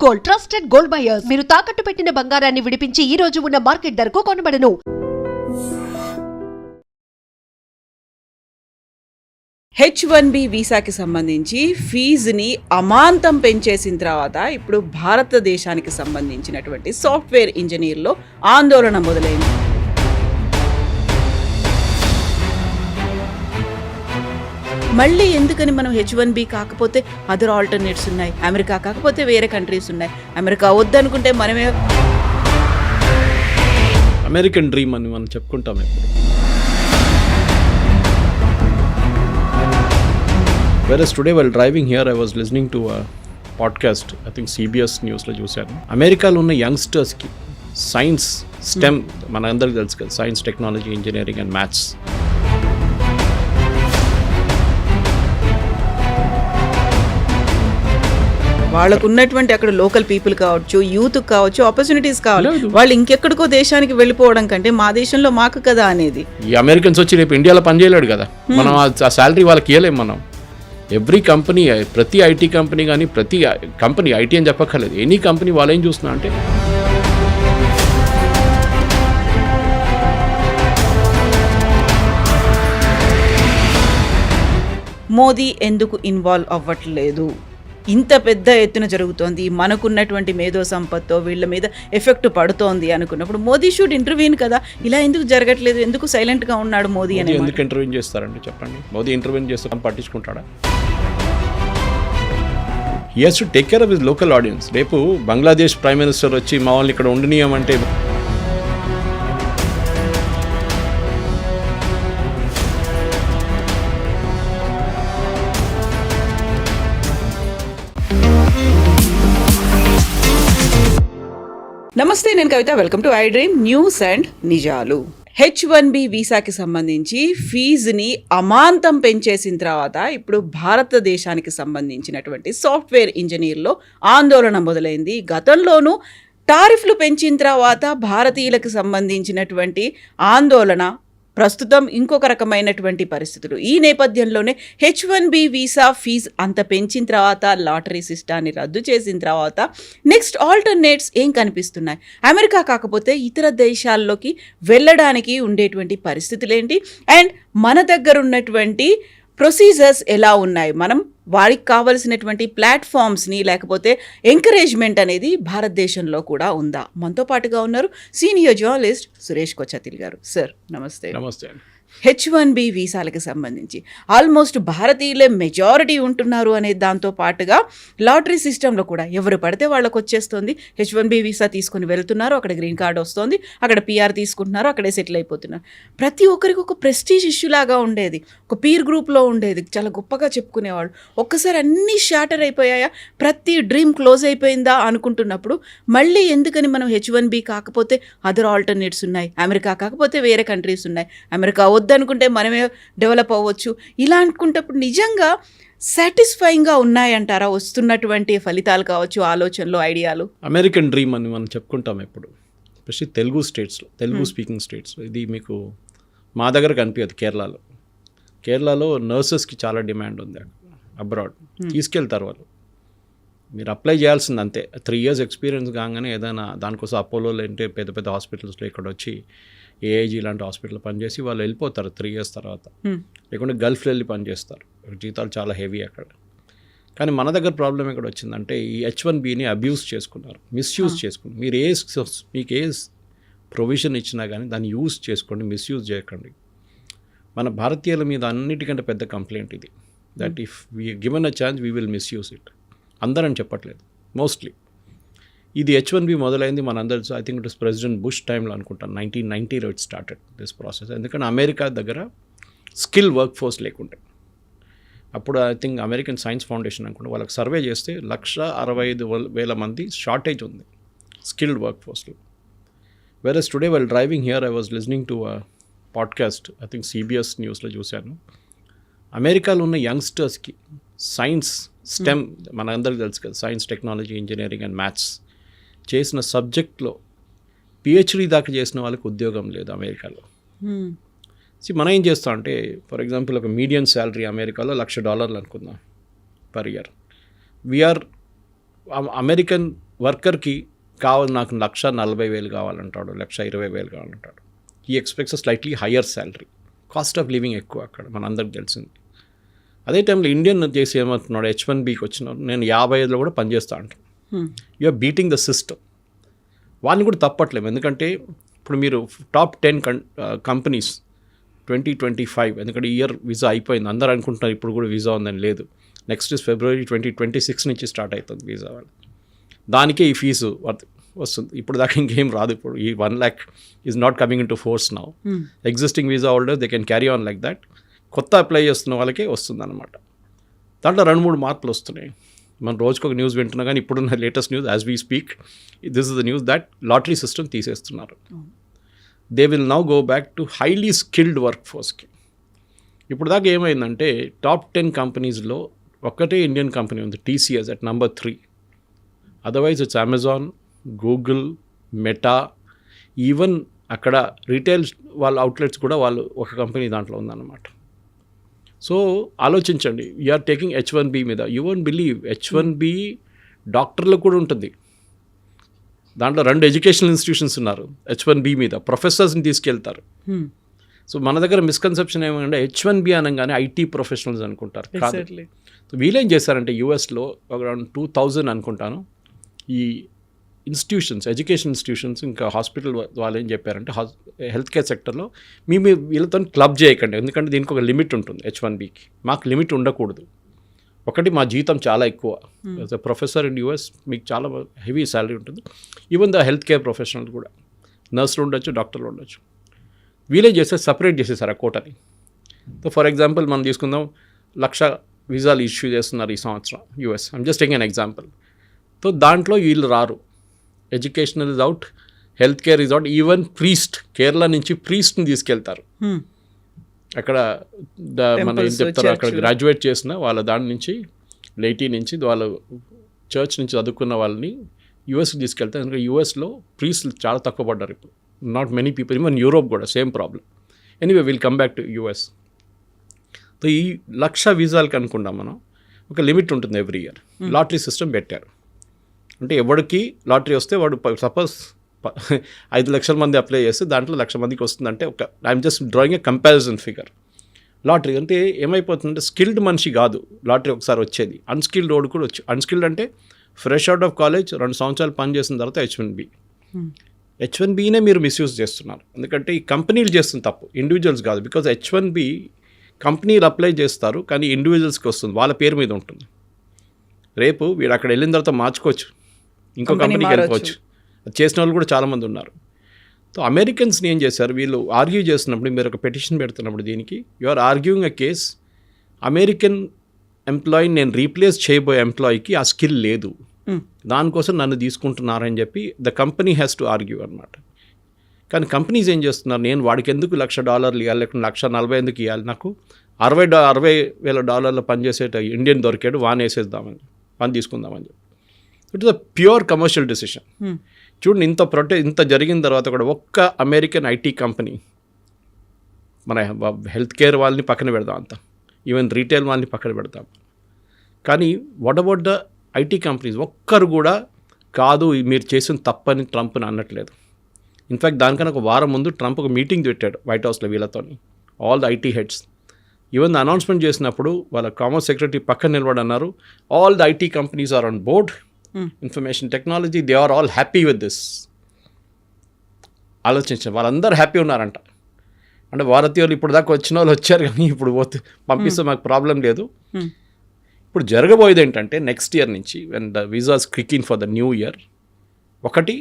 Gold, trusted gold buyers. మీరు తాకట్టు పెట్టిన బంగారాన్ని విడిపించి ఈ రోజు ఉన్న మార్కెట్ ధరకు కొనబడను. H1B వీసాకి సంబంధించి ఫీజుని అమాంతం పెంచేసిన తర్వాత ఇప్పుడు భారతదేశానికి సంబంధించినటువంటి సాఫ్ట్వేర్ ఇంజనీర్లో ఆందోళన మొదలైంది. మళ్ళీ ఎందుకని మనం H1B కాకపోతే అదర్ ఆల్టర్నేట్స్ ఉన్నాయి, అమెరికా కాకపోతే వేరే కంట్రీస్ ఉన్నాయి, అమెరికా వద్దనుకుంటే మనమే అమెరికన్ డ్రీమ్ అని మనం చెప్పుకుంటాం ఇప్పుడు. Whereas today while driving here I was listening to a podcast, I think CBS న్యూస్లో చూశాను. అమెరికాలో ఉన్న యంగ్స్టర్స్కి సైన్స్ స్టెమ్ మన అందరికీ తెలుసు కదా, science, technology, engineering and maths, వాళ్ళకు ఉన్నటువంటి అక్కడ లోకల్ పీపుల్ కావచ్చు, యూత్ కావచ్చు, ఆపర్చునిటీస్ కావాలి. వాళ్ళు ఇంకెక్కడికో దేశానికి వెళ్ళిపోవడం కంటే మా దేశంలో మాకు కదా అనేది. ఈ అమెరికన్స్ వచ్చి రేపు ఇండియాలో పనిచేయలేడు కదా, మనం ఆ శాలరీ వాళ్ళకి ఇవ్వలేము. మనం ఎవ్రీ కంపెనీ, ప్రతి ఐటీ కంపెనీ కానీ, ప్రతి కంపెనీ, ఐటీ అని చెప్పక్కర్లేదు, ఎనీ కంపెనీ వాళ్ళు ఏం చూస్తున్నా అంటే మోదీ ఎందుకు ఇన్వాల్వ్ అవ్వట్లేదు? ఇంత పెద్ద ఎత్తున జరుగుతోంది, మనకున్నటువంటి మేధో సంపత్తో వీళ్ళ మీద ఎఫెక్ట్ పడుతోంది అనుకున్నప్పుడు మోదీ షుడ్ ఇంటర్వ్యూన్ కదా. ఇలా ఎందుకు జరగట్లేదు? ఎందుకు సైలెంట్గా ఉన్నాడు మోదీ అని? ఎందుకు ఇంటర్వ్యూన్ చేస్తారండి చెప్పండి? మోదీ ఇంటర్వ్యూన్ చేస్తే పట్టించుకుంటాడా? He has to take care of his local audience. రేపు బంగ్లాదేశ్ ప్రైమ్ మినిస్టర్ వచ్చి మా వాళ్ళని ఇక్కడ ఉండనీయమంటే నమస్తే, నేను Kavitha. Welcome to I dream news and నిజాలు. H1B వీసాకి సంబంధించి ఫీజుని అమాంతం పెంచేసిన తర్వాత ఇప్పుడు భారతదేశానికి సంబంధించినటువంటి సాఫ్ట్వేర్ ఇంజనీర్లో ఆందోళన మొదలైంది. గతంలోనూ టారిఫ్లు పెంచిన తర్వాత భారతీయులకు సంబంధించినటువంటి ఆందోళన, ప్రస్తుతం ఇంకొక రకమైనటువంటి పరిస్థితులు. ఈ నేపథ్యంలోనే H1B వీసా ఫీజు అంత పెంచిన తర్వాత, లాటరీ సిస్టాన్ని రద్దు చేసిన తర్వాత నెక్స్ట్ ఆల్టర్నేట్స్ ఏం కనిపిస్తున్నాయి? అమెరికా కాకపోతే ఇతర దేశాల్లోకి వెళ్ళడానికి ఉండేటువంటి పరిస్థితులు ఏంటి? అండ్ మన దగ్గర ఉన్నటువంటి ప్రొసీజర్స్ ఎలా ఉన్నాయి? మనం వారికి కావలసినటువంటి ప్లాట్ఫామ్స్ని, లేకపోతే ఎంకరేజ్మెంట్ అనేది భారతదేశంలో కూడా ఉందా? మనతో పాటుగా ఉన్నారు సీనియర్ జర్నలిస్ట్ సురేష్ కొచ్చతిల్ గారు. సార్ నమస్తే. నమస్తే. H1B వీసాలకు సంబంధించి ఆల్మోస్ట్ భారతీయులే మెజారిటీ ఉంటున్నారు అనే దాంతో పాటుగా లాటరీ సిస్టంలో కూడా ఎవరు పడితే వాళ్ళకు వచ్చేస్తుంది. H1B వీసా తీసుకుని వెళ్తున్నారు, అక్కడ గ్రీన్ కార్డ్ వస్తుంది, అక్కడ PR తీసుకుంటున్నారు, అక్కడే సెటిల్ అయిపోతున్నారు. ప్రతి ఒక్కరికి ఒక ప్రెస్టీజ్ ఇష్యూ లాగా ఉండేది, ఒక పీర్ గ్రూప్లో ఉండేది, చాలా గొప్పగా చెప్పుకునేవాళ్ళు. ఒక్కసారి అన్నీ షాటర్ అయిపోయాయా, ప్రతి డ్రీమ్ క్లోజ్ అయిపోయిందా అనుకుంటున్నప్పుడు మళ్ళీ ఎందుకని మనం H1B కాకపోతే అదర్ ఆల్టర్నేట్స్ ఉన్నాయి, అమెరికా కాకపోతే వేరే కంట్రీస్ ఉన్నాయి, అమెరికా వద్దనుకుంటే మనమే డెవలప్ అవ్వచ్చు, ఇలా అనుకుంటప్పుడు నిజంగా సాటిస్ఫైయింగ్గా ఉన్నాయంటారా వస్తున్నటువంటి ఫలితాలు కావచ్చు, ఆలోచనలు, ఐడియాలు? అమెరికన్ డ్రీమ్ అని మనం చెప్పుకుంటాం ఎప్పుడు, ఎస్పెషల్లీ తెలుగు స్టేట్స్లో, తెలుగు స్పీకింగ్ స్టేట్స్. ఇది మీకు మా దగ్గర కనిపించదు. కేరళలో నర్సెస్కి చాలా డిమాండ్ ఉంది అబ్రాడ్. తీసుకెళ్తారు వాళ్ళు, మీరు అప్లై చేయాల్సింది అంతే. 3 years ఎక్స్పీరియన్స్ కాగానే ఏదైనా దానికోసం అపోలోలో అంటే పెద్ద పెద్ద హాస్పిటల్స్లో ఇక్కడ వచ్చి ఏఐజీ లాంటి హాస్పిటల్ పనిచేసి వాళ్ళు వెళ్ళిపోతారు 3 years తర్వాత. లేకుంటే గల్ఫ్లో వెళ్ళి పనిచేస్తారు, జీతాలు చాలా హెవీ అక్కడ. కానీ మన దగ్గర ప్రాబ్లం ఎక్కడ వచ్చిందంటే ఈ H1Bని అబ్యూస్ చేసుకున్నారు, మిస్యూజ్ చేసుకున్నారు. మీకు ఏ ప్రొవిజన్ ఇచ్చినా కానీ దాన్ని యూజ్ చేసుకోండి, మిస్యూజ్ చేయకండి. మన భారతీయుల మీద అన్నిటికంటే పెద్ద కంప్లైంట్ ఇది, that if we given a chance we will misuse it. అందరని చెప్పట్లేదు, మోస్ట్లీ. ఇది H1B మొదలైంది మనందరూ, I think it was president Bush టైంలో అనుకుంటాను, 1990లో ఇట్ స్టార్టెడ్ దిస్ ప్రాసెస్. ఎందుకంటే అమెరికా దగ్గర స్కిల్ వర్క్ ఫోర్స్ లేకుండే. అప్పుడు I think American science foundation అనుకుంటే వాళ్ళకి సర్వే చేస్తే 165,000 మంది షార్టేజ్ ఉంది స్కిల్డ్ వర్క్ ఫోర్స్లో. Versus today while driving here I was listening to a podcast, I think CBS న్యూస్లో చూశాను. అమెరికాలో ఉన్న యంగ్స్టర్స్కి సైన్స్ స్టెమ్ మన అందరికీ తెలుసు కదా, science, technology, engineering and maths చేసిన సబ్జెక్ట్లో PhD దాకా చేసిన వాళ్ళకి ఉద్యోగం లేదు అమెరికాలో. మనం ఏం చేస్తాం అంటే, ఫర్ ఎగ్జాంపుల్ ఒక మీడియం శాలరీ అమెరికాలో $1,00,000 అనుకుందాం పర్ ఇయర్. వీఆర్ అమెరికన్ వర్కర్కి కావాలి నాకు 1,40,000 కావాలంటాడు, 1,20,000 కావాలంటాడు. ఈ expects slightly higher salary. Cost of living ఎక్కువ అక్కడ, మనందరికి తెలిసింది. అదే టైంలో ఇండియన్ చేసి ఏమవుతున్నాడు, H1Bకి వచ్చినాడు, నేను 55లో కూడా పనిచేస్తా అంటాను. You're beating the system. వాళ్ళని కూడా తప్పట్లేము, ఎందుకంటే ఇప్పుడు మీరు టాప్ 10 కంపెనీస్ 2025, ఎందుకంటే ఇయర్ వీసా అయిపోయింది, అందరూ అనుకుంటున్నారు ఇప్పుడు కూడా వీసా ఉందని. లేదు, నెక్స్ట్ ఇస్ February 2026 నుంచి స్టార్ట్ అవుతుంది వీసా వాళ్ళు. దానికే ఈ ఫీజు వస్తుంది. ఇప్పుడు దాకా ఇంకేం రాదు. ఇప్పుడు ఈ 1 lakh is not coming in to force now. Existing visa holders they can carry on like that. కొత్త అప్లై చేస్తున్న వాళ్ళకే వస్తుంది అనమాట. దాంట్లో 2-3 మార్పులు వస్తున్నాయి. మనం రోజుకు ఒక న్యూస్ వింటున్నా, కానీ ఇప్పుడున్న latest news as we speak, this is the news that lottery system తీసేస్తున్నారు. They will now go back to highly skilled work ఫోర్స్కి. ఇప్పుడు దాకా ఏమైందంటే టాప్ 10 కంపెనీస్లో ఒక్కటే ఇండియన్ కంపెనీ ఉంది, TCS at number 3. Otherwise it's Amazon, Google, Meta, even అక్కడ retail వాళ్ళ అవుట్లెట్స్ కూడా వాళ్ళు ఒక కంపెనీ దాంట్లో ఉందన్నమాట. సో ఆలోచించండి, యూఆర్ టేకింగ్ H1B మీద. యూ వోంట్ బిలీవ్, H1B డాక్టర్లకు కూడా ఉంటుంది. దాంట్లో 2 ఎడ్యుకేషనల్ ఇన్స్టిట్యూషన్స్ ఉన్నారు H1B మీద, ప్రొఫెసర్స్ని తీసుకెళ్తారు. సో మన దగ్గర మిస్కన్సెప్షన్ ఏమంటే H1B అనగానే IT ప్రొఫెషనల్స్ అనుకుంటారు. సో వీళ్ళేం చేశారంటే యూఎస్లో అరౌండ్ 2000 అనుకుంటాను ఈ ఇన్స్టిట్యూషన్స్, ఎడ్యుకేషన్ ఇన్స్టిట్యూషన్స్, ఇంకా హాస్పిటల్ వాళ్ళు ఏం చెప్పారంటే హెల్త్ కేర్ సెక్టర్లో మీ వీళ్ళతో క్లబ్ చేయకండి, ఎందుకంటే దీనికి ఒక లిమిట్ ఉంటుంది. H1Bకి మాకు లిమిట్ ఉండకూడదు. ఒకటి, మా జీతం చాలా ఎక్కువ. As a professor in US మీకు చాలా హెవీ శాలరీ ఉంటుంది. Even the health care professional కూడా, నర్సులు ఉండొచ్చు, డాక్టర్లు ఉండొచ్చు. వీలే చేస్తే సపరేట్ చేసేసారు ఆ కోటని. సో ఫర్ ఎగ్జాంపుల్ మనం తీసుకుందాం, 1,00,000 వీసాలు ఇష్యూ చేస్తున్నారు ఈ సంవత్సరం US. I'm just taking an example. So దాంట్లో వీళ్ళు రారు. Educational is out, health care is out, even priest, Kerala నుంచి ప్రీస్ట్ని తీసుకెళ్తారు. అక్కడ మనం ఏం చెప్తారు, అక్కడ గ్రాడ్యుయేట్ చేసిన వాళ్ళ దాని నుంచి లైటీ నుంచి వాళ్ళు చర్చ్ నుంచి చదువుకున్న వాళ్ళని యూఎస్కి తీసుకెళ్తారు. ఎందుకంటే యూఎస్లో ప్రీస్ట్లు చాలా తక్కువ పడ్డారు ఇప్పుడు. Not many people, even Europe కూడా same problem. Anyway will come back to US. So ఈ 1,00,000 వీసాలకు అనుకుంటాం మనం, ఒక లిమిట్ ఉంటుంది ఎవ్రీ ఇయర్. లాటరీ సిస్టమ్ పెట్టారు. అంటే ఎవరికి లాటరీ వస్తే వాడు సపోజ్ 5 లక్షల మంది అప్లై చేస్తే దాంట్లో 1,00,000 మందికి వస్తుందంటే ఒక I'm just drawing A comparison figure. Lottery అంటే ఏమైపోతుందంటే స్కిల్డ్ మనిషి కాదు లాటరీ ఒకసారి వచ్చేది, అన్స్కిల్డ్ రోడ్ కూడా వచ్చి. అన్స్కిల్డ్ అంటే ఫ్రెష్ అవుట్ ఆఫ్ కాలేజ్ 2 సంవత్సరాలు పని చేసిన తర్వాత H1Bనే మీరు మిస్యూజ్ చేస్తున్నారు. ఎందుకంటే ఈ కంపెనీలు చేస్తుంది తప్పు, ఇండివిజువల్స్ కాదు. బికాజ్ H1B కంపెనీలు అప్లై చేస్తారు, కానీ ఇండివిజువల్స్కి వస్తుంది, వాళ్ళ పేరు మీద ఉంటుంది. రేపు వీడు అక్కడ వెళ్ళిన తర్వాత మార్చుకోవచ్చు, ఇంకో కంపెనీకి వెళ్ళిపోవచ్చు. చేసిన వాళ్ళు కూడా చాలామంది ఉన్నారు. సో అమెరికన్స్ని ఏం చేశారు, వీళ్ళు ఆర్గ్యూ చేస్తున్నప్పుడు, మీరు ఒక పెటిషన్ పెడుతున్నప్పుడు దీనికి you are arguing a case, American ఎంప్లాయీని నేను రీప్లేస్ చేయబోయే ఎంప్లాయీకి ఆ స్కిల్ లేదు, దానికోసం నన్ను తీసుకుంటున్నారని చెప్పి the company has to argue అనమాట. కానీ కంపెనీస్ ఏం చేస్తున్నారు, నేను వాడికి ఎందుకు $1,00,000 ఇవ్వాలి, లేకుండా 1,40,000 ఎందుకు ఇవ్వాలి, నాకు $60,000 పనిచేసేట ఇండియన్ దొరికాడు, వేసేద్దామని పని తీసుకుందామని చెప్పి. It is a pure commercial decision. చూడండి, ఇంత జరిగిన తర్వాత కూడా ఒక్క అమెరికన్ IT కంపెనీ, మన హెల్త్ కేర్ వాళ్ళని పక్కన పెడదాం, అంతా ఈవెన్ రీటైల్ వాళ్ళని పక్కన పెడతాం, కానీ what about the IT companies ఒక్కరు కూడా కాదు మీరు చేసిన తప్పని ట్రంప్ని అనట్లేదు. ఇన్ఫ్యాక్ట్ దానికన్నా ఒక వారం ముందు ట్రంప్ ఒక మీటింగ్ పెట్టాడు వైట్ హౌస్లో వీళ్ళతోని, all the IT heads. Even announcement చేసినప్పుడు వాళ్ళ కామర్స్ సెక్రటరీ పక్కన నిలబడి అన్నారు, all the IT companies are on board, information technology, they are all happy with this. ఆలోచించారు, వాళ్ళందరూ హ్యాపీ ఉన్నారంట. అంటే భారతీయులు ఇప్పుడు దాకా వచ్చిన వాళ్ళు వచ్చారు, కానీ ఇప్పుడు పంపిస్తే మాకు ప్రాబ్లం లేదు. ఇప్పుడు జరగబోయేది ఏంటంటే నెక్స్ట్ ఇయర్ నుంచి when the visas click in for the new year, ఒకటి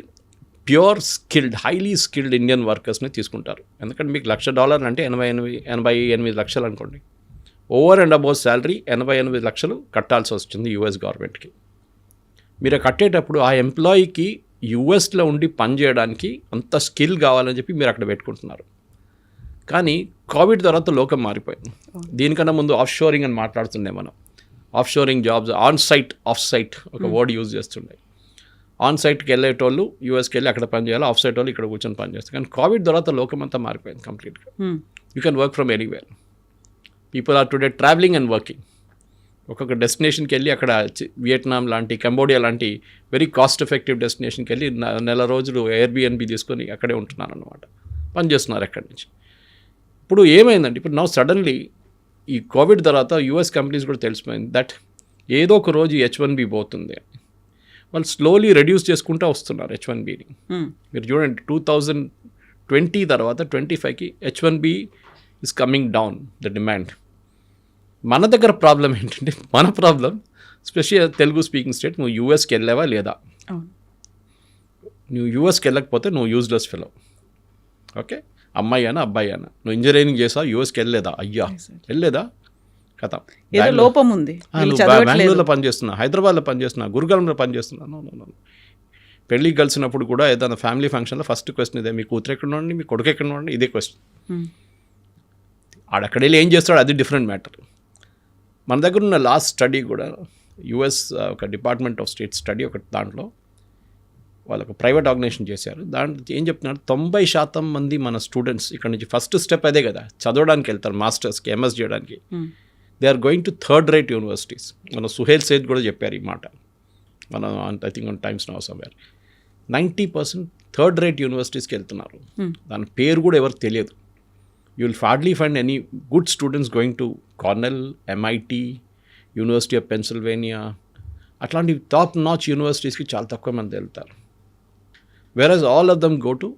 pure skilled, highly skilled Indian వర్కర్స్ని తీసుకుంటారు. ఎందుకంటే మీకు $1,00,000 అంటే 88 లక్షలు అనుకోండి, ఓవర్ అండ్ అబౌవ్ శాలరీ 88 లక్షలు కట్టాల్సి వస్తుంది యూఎస్ గవర్నమెంట్కి. మీరు కట్టేటప్పుడు ఆ ఎంప్లాయీకి యూఎస్లో ఉండి పనిచేయడానికి అంత స్కిల్ కావాలని చెప్పి మీరు అక్కడ పెట్టుకుంటున్నారు. కానీ కోవిడ్ తర్వాత లోకం మారిపోయింది. దీనికన్నా ముందు ఆఫ్ షోరింగ్ అని మాట్లాడుతుండే మనం. Offshoring jobs, on site, off site ఒక వర్డ్ యూజ్ చేస్తుండే. ఆన్ సైట్కి వెళ్ళేటోళ్ళు యూఎస్కి వెళ్ళి అక్కడ పని చేయాలి, ఆఫ్ సైట్ వాళ్ళు ఇక్కడ కూర్చొని పని చేస్తారు. కానీ కోవిడ్ తర్వాత లోకం అంతా మారిపోయింది కంప్లీట్గా. You can work from anywhere. People are today travelling and working. ఒక్కొక్క డెస్టినేషన్కి వెళ్ళి అక్కడ వియట్నాం లాంటి కంబోడియా లాంటి వెరీ కాస్ట్ ఎఫెక్టివ్ డెస్టినేషన్కి వెళ్ళి నెల రోజులు ఎయిర్బిఎన్బి తీసుకొని అక్కడే ఉంటున్నారు అనమాట, పనిచేస్తున్నారు అక్కడి నుంచి. ఇప్పుడు ఏమైందంటే ఇప్పుడు నా సడన్లీ ఈ కోవిడ్ తర్వాత యూఎస్ కంపెనీస్ కూడా తెలిసిపోయింది దట్ ఏదో ఒక రోజు H1B పోతుంది. వాళ్ళు స్లోలీ రెడ్యూస్ చేసుకుంటూ వస్తున్నారు H1Bని. మీరు చూడండి 2020 తర్వాత 25కి H1B is coming down the demand. మన దగ్గర ప్రాబ్లం ఏంటంటే మన problem special Telugu speaking state, నువ్వు యూఎస్కి వెళ్ళావా లేదా? నువ్వు యూఎస్కి వెళ్ళకపోతే నువ్వు యూజ్లెస్ ఫెలో. ఓకే, అమ్మాయి అయినా అబ్బాయి అయినా, నువ్వు ఇంజనీరింగ్ చేసావు యూఎస్కి వెళ్ళలేదా? అయ్యా వెళ్ళలేదా కథ, ఏదో లోపం ఉంది. బెంగళూరులో పనిచేస్తున్నా, హైదరాబాద్లో పనిచేస్తున్నా, గురుగాలంలో పనిచేస్తున్నా. నో పెళ్ళికి కలిసినప్పుడు కూడా ఏదైనా ఫ్యామిలీ ఫంక్షన్లో ఫస్ట్ క్వశ్చన్ ఇదే, మీ కూతురు ఎక్కడ ఉండండి, మీ కొడుకు ఎక్కడ ఉండండి, ఇదే క్వశ్చన్. ఆడక్కడ వెళ్ళి ఏం చేస్తాడు అది డిఫరెంట్ మ్యాటర్. మన దగ్గర ఉన్న లాస్ట్ స్టడీ కూడా యుఎస్ ఒక డిపార్ట్మెంట్ ఆఫ్ స్టేట్ స్టడీ ఒక దాంట్లో వాళ్ళు ఒక ప్రైవేట్ ఆర్గనైజేషన్ చేశారు. దాంట్లో ఏం చెప్తున్నారు, 90% మంది మన స్టూడెంట్స్ ఇక్కడ నుంచి ఫస్ట్ స్టెప్ అదే కదా, చదవడానికి వెళ్తారు, మాస్టర్స్కి ఎంఎస్ చేయడానికి. They are going to third rate universities. మన సుహేల్ సేథ్ కూడా చెప్పారు ఈ మాట, మన I think on Times Now somewhere. 90% third rate యూనివర్సిటీస్కి వెళ్తున్నారు. దాని పేరు కూడా ఎవరికి తెలియదు. You will hardly find any good students going to Cornell, MIT, university of Pennsylvania, అట్లాంటి టాప్ నాచ్ యూనివర్సిటీస్కి చాలా తక్కువ మంది వెళ్తారు. Versus all of them go to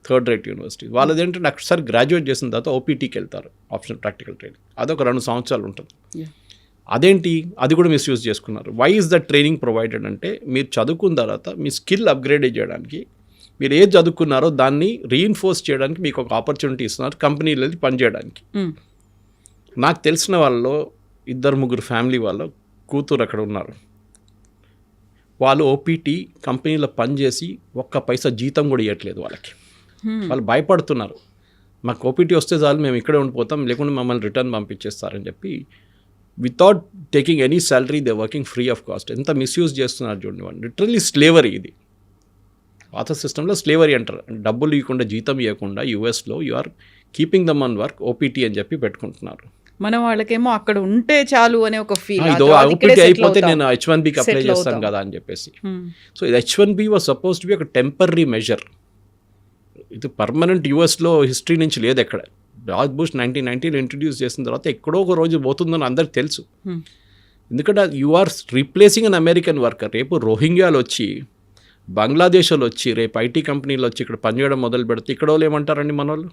third rate university. వాళ్ళది ఏంటంటే ఒకసారి గ్రాడ్యుయేట్ చేసిన తర్వాత OPTకి వెళ్తారు, ఆప్షన్ ప్రాక్టికల్ ట్రైనింగ్. అదొక 2 సంవత్సరాలు ఉంటుంది. అదేంటి, అది కూడా మిస్యూజ్ చేసుకున్నారు. Why is the training provided అంటే మీరు చదువుకున్న తర్వాత మీ స్కిల్ అప్గ్రేడ్ చేయడానికి, మీరు ఏది చదువుకున్నారో దాన్ని రీఇన్ఫోర్స్ చేయడానికి మీకు ఒక ఆపర్చునిటీ ఇస్తున్నారు కంపెనీలో పనిచేయడానికి. నాకు తెలిసిన వాళ్ళలో 2-3 ఫ్యామిలీ వాళ్ళ కూతురు అక్కడ ఉన్నారు. వాళ్ళు OPT కంపెనీలో పనిచేసి ఒక్క పైసా జీతం కూడా ఇవ్వట్లేదు వాళ్ళకి. వాళ్ళు భయపడుతున్నారు, మాకు OPT వస్తే చాలు మేము ఇక్కడే ఉండిపోతాం, లేకుంటే మమ్మల్ని రిటర్న్ పంపించేస్తారని చెప్పి without taking any salary they working free of cost. ఎంత మిస్యూజ్ చేస్తున్నారు చూడండి వాళ్ళు. లిటరల్లీ స్లేవరీ ఇది. పాత సిస్టంలో స్లేవరీ అంటారు, డబ్బులు ఇవ్వకుండా జీతం ఇవ్వకుండా యూఎస్లో you are keeping them on work, OPT అని చెప్పి పెట్టుకుంటున్నారు. మన వాళ్ళకేమో అక్కడ ఉంటే చాలు అనే ఒక ఫీల్, OPT అయిపోతే నేను H1Bకి అప్లై చేస్తాను కదా అని చెప్పేసి. సో ఇది H1B was suppose to be ఒక టెంపరీ మెజర్. ఇది పర్మనెంట్ యూఎస్లో హిస్టరీ నుంచి లేదు ఎక్కడ. జార్జ్ బుష్ 1990లో ఇంట్రడ్యూస్ చేసిన తర్వాత ఎక్కడో ఒక రోజు పోతుందని అందరికి తెలుసు. ఎందుకంటే you are replacing an American worker. రేపు రోహింగ్యాలు వచ్చి, బంగ్లాదేశ్లో వచ్చి, రేపు IT కంపెనీలు వచ్చి ఇక్కడ పనిచేయడం మొదలు పెడితే ఇక్కడ వాళ్ళు ఏమంటారండి, మన వాళ్ళు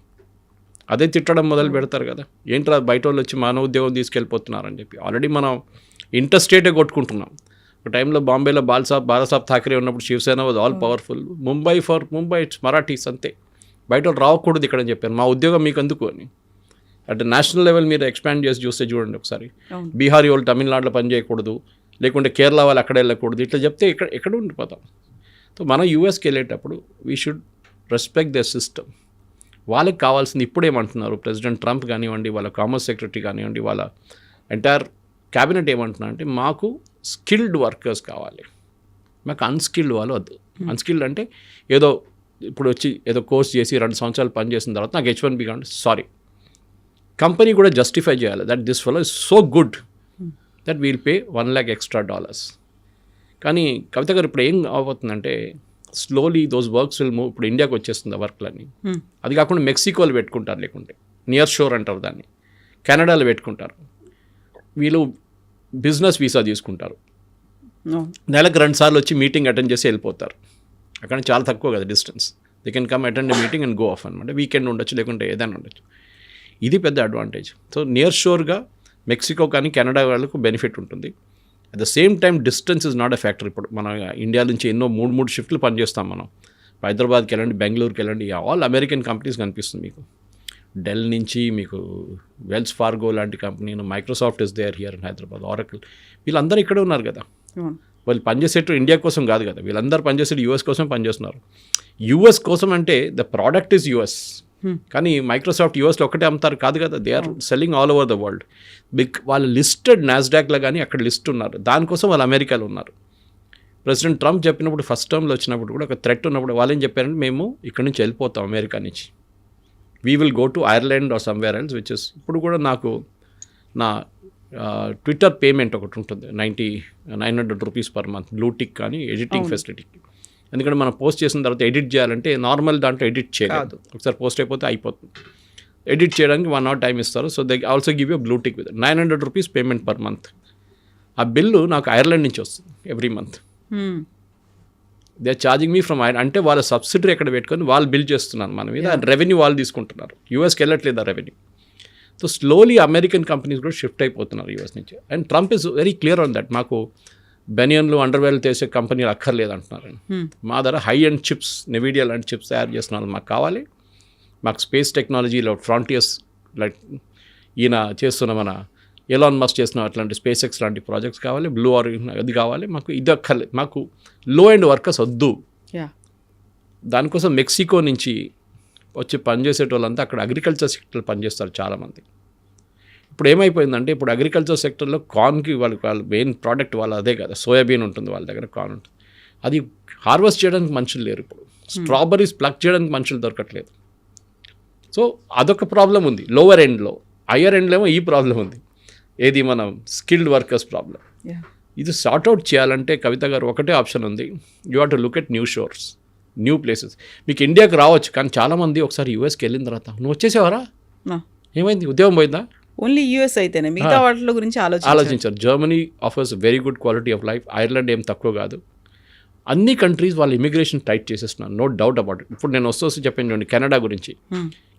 అదే తిట్టడం మొదలు పెడతారు కదా, ఏంట్రా బయట వాళ్ళు వచ్చి మన ఉద్యోగం తీసుకెళ్ళిపోతున్నారని చెప్పి. ఆల్రెడీ మనం ఇంటర్స్టేటే కొట్టుకుంటున్నాం. ఒక టైంలో బాంబేలో బాలాసాబ్ థాకరే ఉన్నప్పుడు Shiv Sena was all powerful. Mumbai it's Marathis అంతే, బయట వాళ్ళు రావకూడదు ఇక్కడ అని చెప్పారు. మా ఉద్యోగం మీకు ఎందుకు అని. అంటే నేషనల్ లెవెల్ మీరు ఎక్స్పాండ్ చేసి చూస్తే చూడండి ఒకసారి, బీహారీ వాళ్ళు తమిళనాడులో పని చేయకూడదు, లేకుంటే కేరళ వాళ్ళు అక్కడ వెళ్ళకూడదు, ఇట్లా చెప్తే ఎక్కడ ఉండిపోతాం. సో మనం యూఎస్కి వెళ్ళేటప్పుడు we should respect the system. వాళ్ళకి కావాల్సింది ఇప్పుడేమంటున్నారు ప్రెసిడెంట్ ట్రంప్ కానివ్వండి, వాళ్ళ కామర్స్ సెక్రటరీ కానివ్వండి, వాళ్ళ ఎంటైర్ క్యాబినెట్ ఏమంటున్నారు అంటే మాకు స్కిల్డ్ వర్కర్స్ కావాలి, మాకు అన్స్కిల్డ్ వాళ్ళు వద్దు. అన్స్కిల్డ్ అంటే ఏదో ఇప్పుడు వచ్చి ఏదో కోర్స్ చేసి 2 సంవత్సరాలు పని చేసిన తర్వాత నాకు H1B కావాలి. సారీ, కంపెనీ కూడా జస్టిఫై చేయాలి that this fellow is so good that we'll pay $1 lakh extra. కానీ కవిత గారు ఇప్పుడు ఏం అవబోతుందంటే slowly those works will move. ఇప్పుడు ఇండియాకి వచ్చేస్తుంది ఆ వర్క్లన్నీ. అది కాకుండా మెక్సికోలో పెట్టుకుంటారు, లేకుంటే నియర్ షోర్ అంటారు దాన్ని, కెనడాలో పెట్టుకుంటారు. వీళ్ళు బిజినెస్ వీసా తీసుకుంటారు, నెలకు 2 సార్లు వచ్చి మీటింగ్ అటెండ్ చేసి వెళ్ళిపోతారు. అక్కడ చాలా తక్కువ కదా distance, they can come attend meeting and go of అనమాట. వీకెండ్ ఉండొచ్చు, లేకుంటే ఏదైనా ఉండొచ్చు. ఇది పెద్ద అడ్వాంటేజ్. సో నియర్ షోర్గా మెక్సికో కానీ కెనడా వాళ్ళకు బెనిఫిట్ ఉంటుంది. At the same time distance is not a factor. ఇప్పుడు మన ఇండియా నుంచి ఎన్నో 3 షిఫ్ట్లు పనిచేస్తాం మనం. హైదరాబాద్కి వెళ్ళండి, బెంగళూరుకి వెళ్ళండి, ఆల్ అమెరికన్ కంపెనీస్ కనిపిస్తుంది మీకు. డెల్ నుంచి మీకు వెల్స్ ఫార్గో లాంటి company, Microsoft is there here in Hyderabad, Oracle, వీళ్ళందరూ ఇక్కడే ఉన్నారు కదా. వాళ్ళు పనిచేసేట్టు ఇండియా కోసం కాదు కదా, వీళ్ళందరూ పనిచేసేది యూఎస్ కోసం పనిచేస్తున్నారు. యూఎస్ కోసం అంటే ద ప్రోడక్ట్ ఈజ్ యూఎస్, కానీ మైక్రోసాఫ్ట్ యూఎస్లో ఒకటే అమ్ముతారు కాదు కదా, they are selling all over the world. వాళ్ళు లిస్టెడ్ నాస్డాక్లో కానీ అక్కడ లిస్ట్ ఉన్నారు, దానికోసం వాళ్ళు అమెరికాలో ఉన్నారు. ప్రెసిడెంట్ ట్రంప్ చెప్పినప్పుడు ఫస్ట్ టర్మ్లో వచ్చినప్పుడు కూడా ఒక థ్రెట్ ఉన్నప్పుడు వాళ్ళు ఏం చెప్పారంటే మేము ఇక్కడ నుంచి వెళ్ళిపోతాం అమెరికా నుంచి, we will go to Ireland or somewhere else, which is ఇప్పుడు కూడా నాకు నా ట్విట్టర్ పేమెంట్ ఒకటి ఉంటుంది 900 రూపీస్ పర్ మంత్, బ్లూటిక్ కానీ ఎడిటింగ్ ఫెసిలిటీకి. ఎందుకంటే మనం పోస్ట్ చేసిన తర్వాత ఎడిట్ చేయాలంటే నార్మల్ దాంట్లో ఎడిట్ చేయలేదు, ఒకసారి పోస్ట్ అయిపోతే అయిపోతుంది. ఎడిట్ చేయడానికి 1 hour టైం ఇస్తారు. So they also give you blue tick with 900 rupees payment per month. ఆ బిల్లు నాకు ఐర్లాండ్ నుంచి వస్తుంది every month. They are charging me from Ireland. అంటే వాళ్ళ సబ్సిడరీ ఎక్కడ పెట్టుకొని వాళ్ళు బిల్ చేస్తున్నారు మన మీద, రెవెన్యూ వాళ్ళు తీసుకుంటున్నారు. యూఎస్కి వెళ్ళట్లేదు ఆ revenue. So slowly American companies కూడా షిఫ్ట్ అయిపోతున్నారు యూఎస్ నుంచి. And Trump is very clear on that. మాకు బెనియన్లు అండర్వేర్లు చేసే కంపెనీలు అక్కర్లేదు అంటున్నారు. మా దగ్గర హై అండ్ చిప్స్, నెవిడియా లాంటి చిప్స్ తయారు చేస్తున్నారు మాకు కావాలి. మాకు స్పేస్ టెక్నాలజీలో ఫ్రాంటియర్స్ లైక్ ఈయన చేస్తున్న మన ఎలాన్ మస్క్ చేస్తున్న అట్లాంటి స్పేస్ ఎక్స్ లాంటి ప్రాజెక్ట్స్ కావాలి, బ్లూ ఆరిజిన్ అది కావాలి, మాకు ఇది అక్కర్లేదు, మాకు లో ఎండ్ వర్కర్స్ వద్దు. దానికోసం మెక్సికో నుంచి వచ్చి పనిచేసేటోళ్ళంతా అక్కడ అగ్రికల్చర్ సెక్టర్లో పనిచేస్తారు చాలామంది. ఇప్పుడు ఏమైపోయిందంటే ఇప్పుడు అగ్రికల్చర్ సెక్టర్లో కార్న్కి వాళ్ళ మెయిన్ ప్రోడక్ట్ వాళ్ళ అదే కదా, సోయాబీన్ ఉంటుంది వాళ్ళ దగ్గర, కార్న్ ఉంటుంది. అది హార్వెస్ట్ చేయడానికి మనుషులు లేరు ఇప్పుడు. స్ట్రాబెర్రీస్ ప్లక్ చేయడానికి మనుషులు దొరకట్లేదు. సో అదొక ప్రాబ్లం ఉంది లోవర్ ఎండ్లో. హయ్యర్ ఎండ్లో ఏమో ఈ ప్రాబ్లం ఉంది, ఏది మనం స్కిల్డ్ వర్కర్స్ ప్రాబ్లం. ఇది సార్ట్అవుట్ చేయాలంటే కవిత గారు ఒకటే ఆప్షన్ ఉంది, you have to look at new షోర్స్, new places. మీకు ఇండియాకి రావచ్చు, కానీ చాలామంది ఒకసారి యూఎస్కి వెళ్ళిన తర్వాత నువ్వు వచ్చేసేవారా, ఏమైంది, ఉద్యోగం పోయిందా? ఓన్లీ యూఎస్ అయితేనే మిగతా వాటి గురించి ఆలోచించారు. Germany offers very good quality of life. Ireland ఏం తక్కువ కాదు. అన్ని కంట్రీస్ వాళ్ళు ఇమిగ్రేషన్ టైట్ చేసేస్తున్నారు, నో డౌట్ అబౌట్ ఇట్. ఇప్పుడు నేను వస్తూ చెప్పాను చూడండి కెనడా గురించి.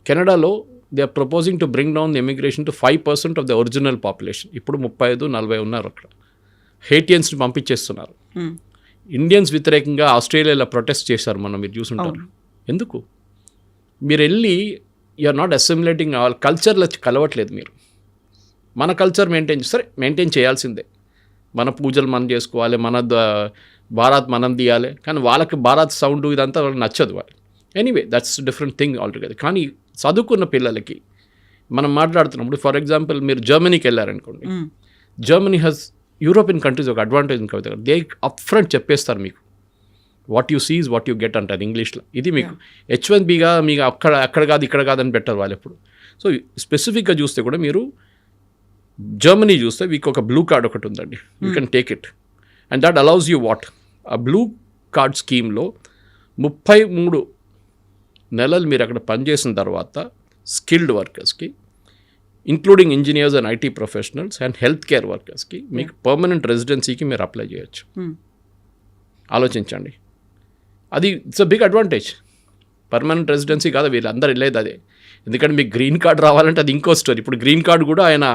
కెనడాలో they are proposing to bring down the immigration to 5% of the original population. ఇప్పుడు 35-40 ఉన్నారు అక్కడ. హేటియన్స్ని పంపించేస్తున్నారు. ఇండియన్స్ వ్యతిరేకంగా ఆస్ట్రేలియాలో ప్రొటెస్ట్ చేశారు, మీరు చూసుంటారు. ఎందుకు? మీరు వెళ్ళి యూఆర్ నాట్ అసిమిలేటింగ్ ఆల్ కల్చర్లో కలవట్లేదు. మీరు మన కల్చర్ మెయింటైన్ చేయాల్సిందే. మన పూజలు మనం చేసుకోవాలి, మన భారత్ మనం తీయాలి. కానీ వాళ్ళకి భారత్ సౌండ్ ఇదంతా వాళ్ళకి నచ్చదు. వాళ్ళు anyway that's different thing altogether. కానీ చదువుకున్న పిల్లలకి మనం మాట్లాడుతున్నప్పుడు, ఫర్ ఎగ్జాంపుల్ మీరు జర్మనీకి వెళ్ళారనుకోండి, జర్మనీ హ్యాస్ యూరోపియన్ కంట్రీస్ ఒక అడ్వాంటేజ్ కవిత గారు, దే అప్ ఫ్రంట్ చెప్పేస్తారు మీకు what you seize what you get అంటారు ఇంగ్లీష్లో. ఇది మీకు H1Bగా మీకు అక్కడ కాదు ఇక్కడ కాదని పెట్టారు వాళ్ళు ఎప్పుడు. సో స్పెసిఫిక్గా చూస్తే కూడా మీరు జర్మనీ చూస్తే మీకు ఒక బ్లూ కార్డ్ ఒకటి ఉందండి, you can take it and that allows you what. ఆ బ్లూ కార్డ్ స్కీమ్లో 33 నెలలు మీరు అక్కడ పనిచేసిన తర్వాత స్కిల్డ్ వర్కర్స్కి, including engineers and IT professionals and health care వర్కర్స్కి మీకు పర్మనెంట్ రెసిడెన్సీకి మీరు అప్లై చేయొచ్చు. ఆలోచించండి, అది it's a big advantage. Permanent residency కాదు, వీళ్ళందరూ వెళ్ళేది అదే. ఎందుకంటే మీకు గ్రీన్ కార్డ్ రావాలంటే అది ఇంకో స్టోరీ. ఇప్పుడు గ్రీన్ కార్డ్ కూడా ఆయన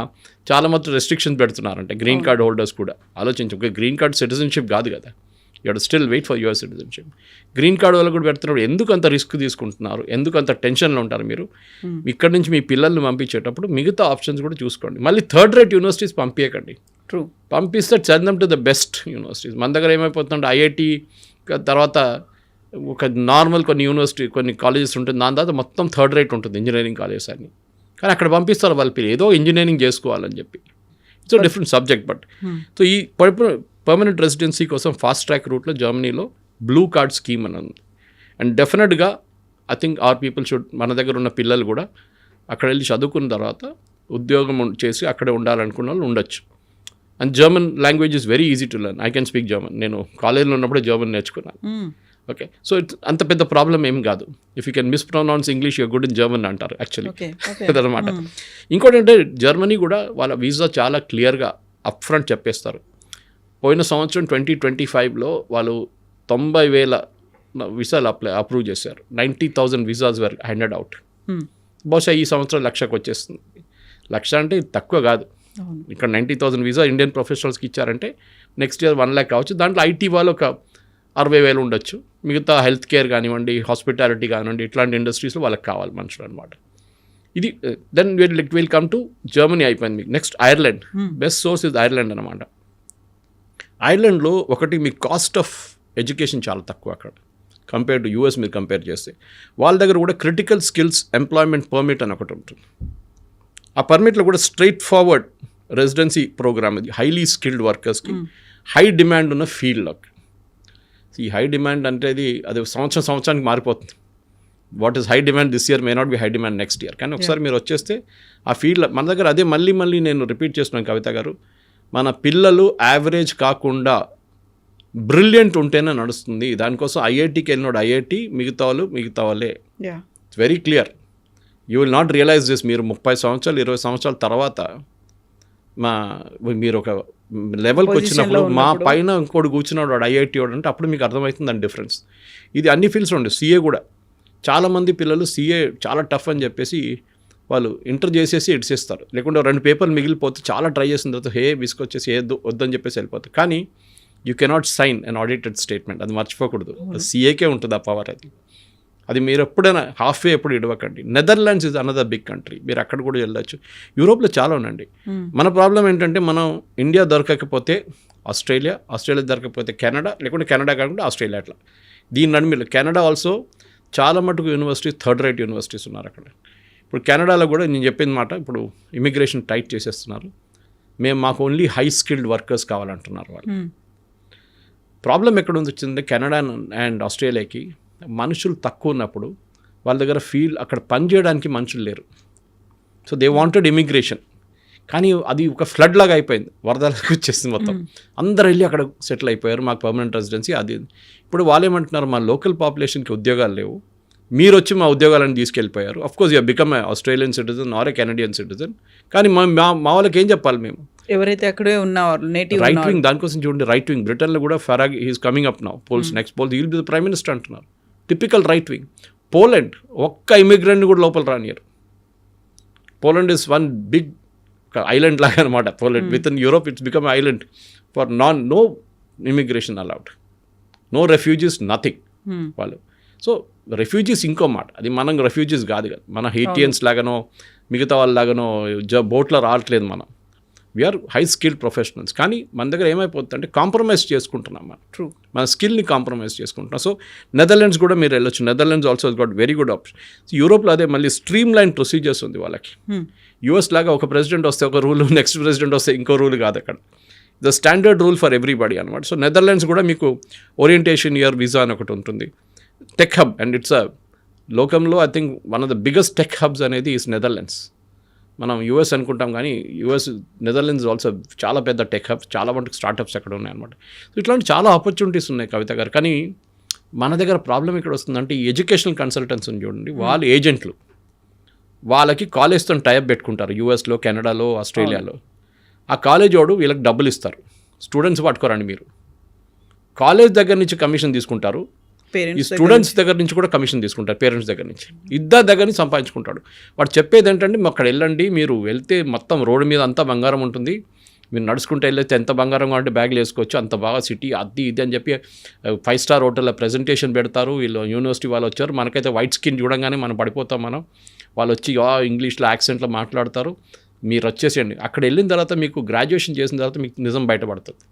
చాలా మొత్తం రెస్ట్రిక్షన్స్ పెడుతున్నారంటే గ్రీన్ కార్డ్ హోల్డర్స్ కూడా. ఆలోచించు, ఒక గ్రీన్ కార్డ్ సిటిజన్షిప్ కాదు కదా, you have to still wait for your citizenship. Green card వాళ్ళు కూడా పెడుతున్నారు. ఎందుకు అంత రిస్క్ తీసుకుంటున్నారు, ఎందుకు అంత టెన్షన్లో ఉంటారు మీరు? ఇక్కడ నుంచి మీ పిల్లల్ని పంపించేటప్పుడు మిగతా ఆప్షన్స్ కూడా చూసుకోండి. మళ్ళీ థర్డ్ రేట్ యూనివర్సిటీస్ పంపించకండి. ట్రూ, పంపిస్తే చందం టు ద బెస్ట్ యూనివర్సిటీస్. మన దగ్గర ఏమైపోతుందంటే ఐఐటి తర్వాత ఒక నార్మల్ కొన్ని కాలేజెస్ ఉంటుంది, దాని తర్వాత మొత్తం థర్డ్ రేట్ ఉంటుంది ఇంజనీరింగ్ కాలేజెస్ అన్ని. కానీ అక్కడ పంపిస్తారు వాళ్ళ పిల్లలు ఏదో ఇంజనీరింగ్ చేసుకోవాలని చెప్పి. It's different subject. But so ఈ పర్మనెంట్ రెసిడెన్సీ కోసం ఫాస్ట్ ట్రాక్ రూట్లో జర్మనీలో బ్లూ కార్డ్ స్కీమ్ అని ఉంది. అండ్ డెఫినెట్గా I think are people should, మన దగ్గర ఉన్న పిల్లలు కూడా అక్కడ వెళ్ళి చదువుకున్న తర్వాత ఉద్యోగం చేసి అక్కడే ఉండాలనుకున్న వాళ్ళు ఉండొచ్చు. And German language is very easy to learn. I can speak German. నేను కాలేజ్లో ఉన్నప్పుడే జర్మన్ నేర్చుకున్నాను. ఓకే, సో ఇట్స్ అంత పెద్ద ప్రాబ్లం ఏం కాదు. If you can mispronounce English you're good in German అంటారు యాక్చువల్లీ. అదనమాట. ఇంకోటి అంటే జర్మనీ కూడా వాళ్ళ వీసా చాలా క్లియర్గా అప్ ఫ్రంట్ చెప్పేస్తారు. పోయిన సంవత్సరం 2025లో వాళ్ళు 90,000 వీసాలు అప్రూవ్ చేశారు. 90,000 వీసాస్ వర్ హ్యాండెడ్ అవుట్. బహుశా ఈ సంవత్సరం 1,00,000కి వచ్చేస్తుంది. 1,00,000 అంటే తక్కువ కాదు. ఇక్కడ 90,000 వీసా ఇండియన్ ప్రొఫెషనల్స్కి ఇచ్చారంటే నెక్స్ట్ ఇయర్ 1,00,000 కావచ్చు. దాంట్లో ఐటీ వాళ్ళు ఒక 60,000 ఉండొచ్చు. మిగతా హెల్త్ కేర్ కానివ్వండి, హాస్పిటాలిటీ కానివ్వండి, ఇట్లాంటి ఇండస్ట్రీస్లో వాళ్ళకి కావాలి మనుషులు అనమాట. ఇది then will come to Germany అయిపోయింది. మీకు next Ireland. Best source is Ireland అనమాట. ఐర్లాండ్లో ఒకటి మీ కాస్ట్ ఆఫ్ ఎడ్యుకేషన్ చాలా తక్కువ అక్కడ కంపేర్ టు యూఎస్. మీరు కంపేర్ చేస్తే వాళ్ళ దగ్గర కూడా క్రిటికల్ స్కిల్స్ ఎంప్లాయ్మెంట్ పర్మిట్ అని ఒకటి ఉంటుంది. ఆ పర్మిట్లో కూడా స్ట్రైట్ ఫార్వర్డ్ రెసిడెన్సీ ప్రోగ్రామ్. ఇది హైలీ స్కిల్డ్ వర్కర్స్కి హై డిమాండ్ ఉన్న ఫీల్డ్లోకి. ఈ హై డిమాండ్ అంటే అది సంవత్సరానికి మారిపోతుంది. What is high demand this year may not be high demand next year. కానీ ఒకసారి మీరు వచ్చేస్తే ఆ ఫీల్డ్ మన దగ్గర అదే మళ్ళీ నేను రిపీట్ చేస్తున్నాను కవిత గారు, మన పిల్లలు యావరేజ్ కాకుండా బ్రిలియంట్ ఉంటేనే నడుస్తుంది. దానికోసం ఐఐటీకి వెళ్ళినోడు ఐఐటీ, మిగతా వాళ్ళే. It's very clear. You will not realise this. మీరు 30 సంవత్సరాలు 20 సంవత్సరాల తర్వాత మీరు ఒక లెవెల్కి వచ్చినప్పుడు మా పైన ఇంకోటి కూర్చున్నాడు వాడు ఐఐటీ వాడు అంటే అప్పుడు మీకు అర్థమవుతుంది దాని డిఫరెన్స్. ఇది అన్ని ఫీల్డ్స్లో ఉండే. సీఏ కూడా చాలామంది పిల్లలు సీఏ చాలా టఫ్ అని చెప్పేసి వాళ్ళు ఇంటర్ చేసేసి ఇడిసేస్తారు, లేకుంటే 2 పేపర్లు మిగిలిపోతే చాలా ట్రై చేసిన తర్వాత విసుకొచ్చేసి వద్దని చెప్పేసి వెళ్ళిపోతారు. కానీ you cannot sign unaudited statement, అది మర్చిపోకూడదు. సీఏకే ఉంటుంది ఆ పవర్. అది మీరు ఎప్పుడైనా హాఫ్వే ఎప్పుడు ఇడవకండి. Netherlands is another big country, మీరు అక్కడ కూడా వెళ్ళొచ్చు. యూరోప్లో చాలా ఉండండి. మన ప్రాబ్లం ఏంటంటే మనం ఇండియా దొరకకపోతే ఆస్ట్రేలియా దొరకకపోతే కెనడా, లేకుంటే కెనడా కాకుండా ఆస్ట్రేలియా, అట్లా దీని నడుమిలో. కెనడా ఆల్సో చాలా మటుకు యూనివర్సిటీస్ థర్డ్ రేట్ యూనివర్సిటీస్ ఉన్నారు అక్కడ. ఇప్పుడు కెనడాలో కూడా నేను చెప్పిన మాట, ఇప్పుడు ఇమిగ్రేషన్ టైట్ చేసేస్తున్నారు. మాకు ఓన్లీ హై స్కిల్డ్ వర్కర్స్ కావాలంటున్నారు వాళ్ళు. ప్రాబ్లం ఎక్కడ వచ్చిందంటే కెనడా అండ్ ఆస్ట్రేలియాకి మనుషులు తక్కువ ఉన్నప్పుడు వాళ్ళ దగ్గర అక్కడ పని చేయడానికి మనుషులు లేరు. So they wanted immigration. కానీ అది ఒక ఫ్లడ్ లాగా అయిపోయింది, వరదలకు వచ్చేసింది మొత్తం. అందరు వెళ్ళి అక్కడ సెటిల్ అయిపోయారు, మాకు పర్మనెంట్ రెసిడెన్సీ అది. ఇప్పుడు వాళ్ళు ఏమంటున్నారు, మా లోకల్ పాపులేషన్కి ఉద్యోగాలు లేవు, మీరు వచ్చి మా ఉద్యోగాలను తీసుకెళ్ళిపోయారు. Of course you become a Australian citizen or a Canadian citizen. కానీ మా వాళ్ళకి ఏం చెప్పాలి మేము? ఎవరైతే అక్కడే ఉన్నవారు నేటివ్ రైట్ వింగ్, దానికోసం చూడండి రైట్ వింగ్. బ్రిటన్లో కూడా Farage he's coming up now, next polls he'll be the prime minister అంటున్నారు. Typical right wing. పోలాండ్ ఒక్క ఇమిగ్రెంట్ని కూడా లోపల రానియరు. Poland is one big island లాగా అనమాట. Poland within Europe it's become island for no immigration allowed, no refugees, nothing వాళ్ళు. So refugees ఇంకో మాట, అది మనం రెఫ్యూజీస్ కాదు కదా, మన హెయిటియన్స్ లాగానో మిగతా వాళ్ళలాగానో బోట్లో రావట్లేదు మనం. We are high skilled professionals. కానీ మన దగ్గర ఏమైపోతుందంటే కాంప్రమైజ్ చేసుకుంటున్నాం మనం. ట్రూ, మన స్కిల్ని కాంప్రమైజ్ చేసుకుంటున్నాం. సో నెదర్లాండ్స్ కూడా మీరు వెళ్ళొచ్చు. Netherlands also got very good option. యూరోప్లో అదే మళ్ళీ స్ట్రీమ్ లైన్ ప్రొసీజర్స్ ఉంది వాళ్ళకి. యూఎస్ లాగా ఒక ప్రెసిడెంట్ వస్తే ఒక రూల్, నెక్స్ట్ ప్రెసిడెంట్ వస్తే ఇంకో రూల్ కాదు అక్కడ. The standard rule for everybody అనమాట. సో నెదర్లాండ్స్ కూడా మీకు ఓరియంటేషన్ ఇయర్ వీసా అని ఒకటి ఉంటుంది. టెక్ హబ్, అండ్ ఇట్స్ లోకంలో I think one of the biggest tech hubs అనేది ఈస్ నెదర్లాండ్స్. మనం యూఎస్ అనుకుంటాం కానీ నెదర్లాండ్స్ ఆల్సో చాలా పెద్ద టెక్ హబ్, చాలా మటుకు స్టార్టప్స్ అక్కడ ఉన్నాయన్నమాట. సో ఇట్లాంటి చాలా ఆపర్చునిటీస్ ఉన్నాయి కవిత గారు. కానీ మన దగ్గర ప్రాబ్లం ఇక్కడ వస్తుందంటే ఈ ఎడ్యుకేషనల్ కన్సల్టెంట్స్ చూడండి, వాళ్ళు ఏజెంట్లు, వాళ్ళకి కాలేజ్తో టైప్ పెట్టుకుంటారు యూఎస్లో, కెనడాలో, ఆస్ట్రేలియాలో. ఆ కాలేజ్ వాడు వీళ్ళకి డబ్బులు ఇస్తారు, స్టూడెంట్స్ పట్టుకోరండి మీరు. కాలేజ్ దగ్గర నుంచి కమిషన్ తీసుకుంటారు, ఈ స్టూడెంట్స్ దగ్గర నుంచి కూడా కమిషన్ తీసుకుంటారు, పేరెంట్స్ దగ్గర నుంచి, ఇద్దరు దగ్గర నుంచి సంపాదించుకుంటాడు. వాడు చెప్పేది ఏంటంటే అక్కడ వెళ్ళండి, మీరు వెళ్తే మొత్తం రోడ్డు మీద అంతా బంగారం ఉంటుంది, మీరు నడుచుకుంటే వెళ్ళేస్తే ఎంత బంగారం కావాలంటే బ్యాగ్లు వేసుకోవచ్చు, అంత బాగా సిటీ అది ఇది అని చెప్పి 5 స్టార్ హోటల్లో ప్రెజెంటేషన్ పెడతారు. వీళ్ళు యూనివర్సిటీ వాళ్ళు వచ్చారు, మనకైతే వైట్ స్కిన్ చూడంగానే మనం పడిపోతాం మనం. వాళ్ళు వచ్చి ఇంగ్లీష్లో యాక్సెంట్లో మాట్లాడతారు, మీరు వచ్చేసేయండి. అక్కడ వెళ్ళిన తర్వాత మీకు గ్రాడ్యుయేషన్ చేసిన తర్వాత మీకు నిజం బయటపడుతుంది,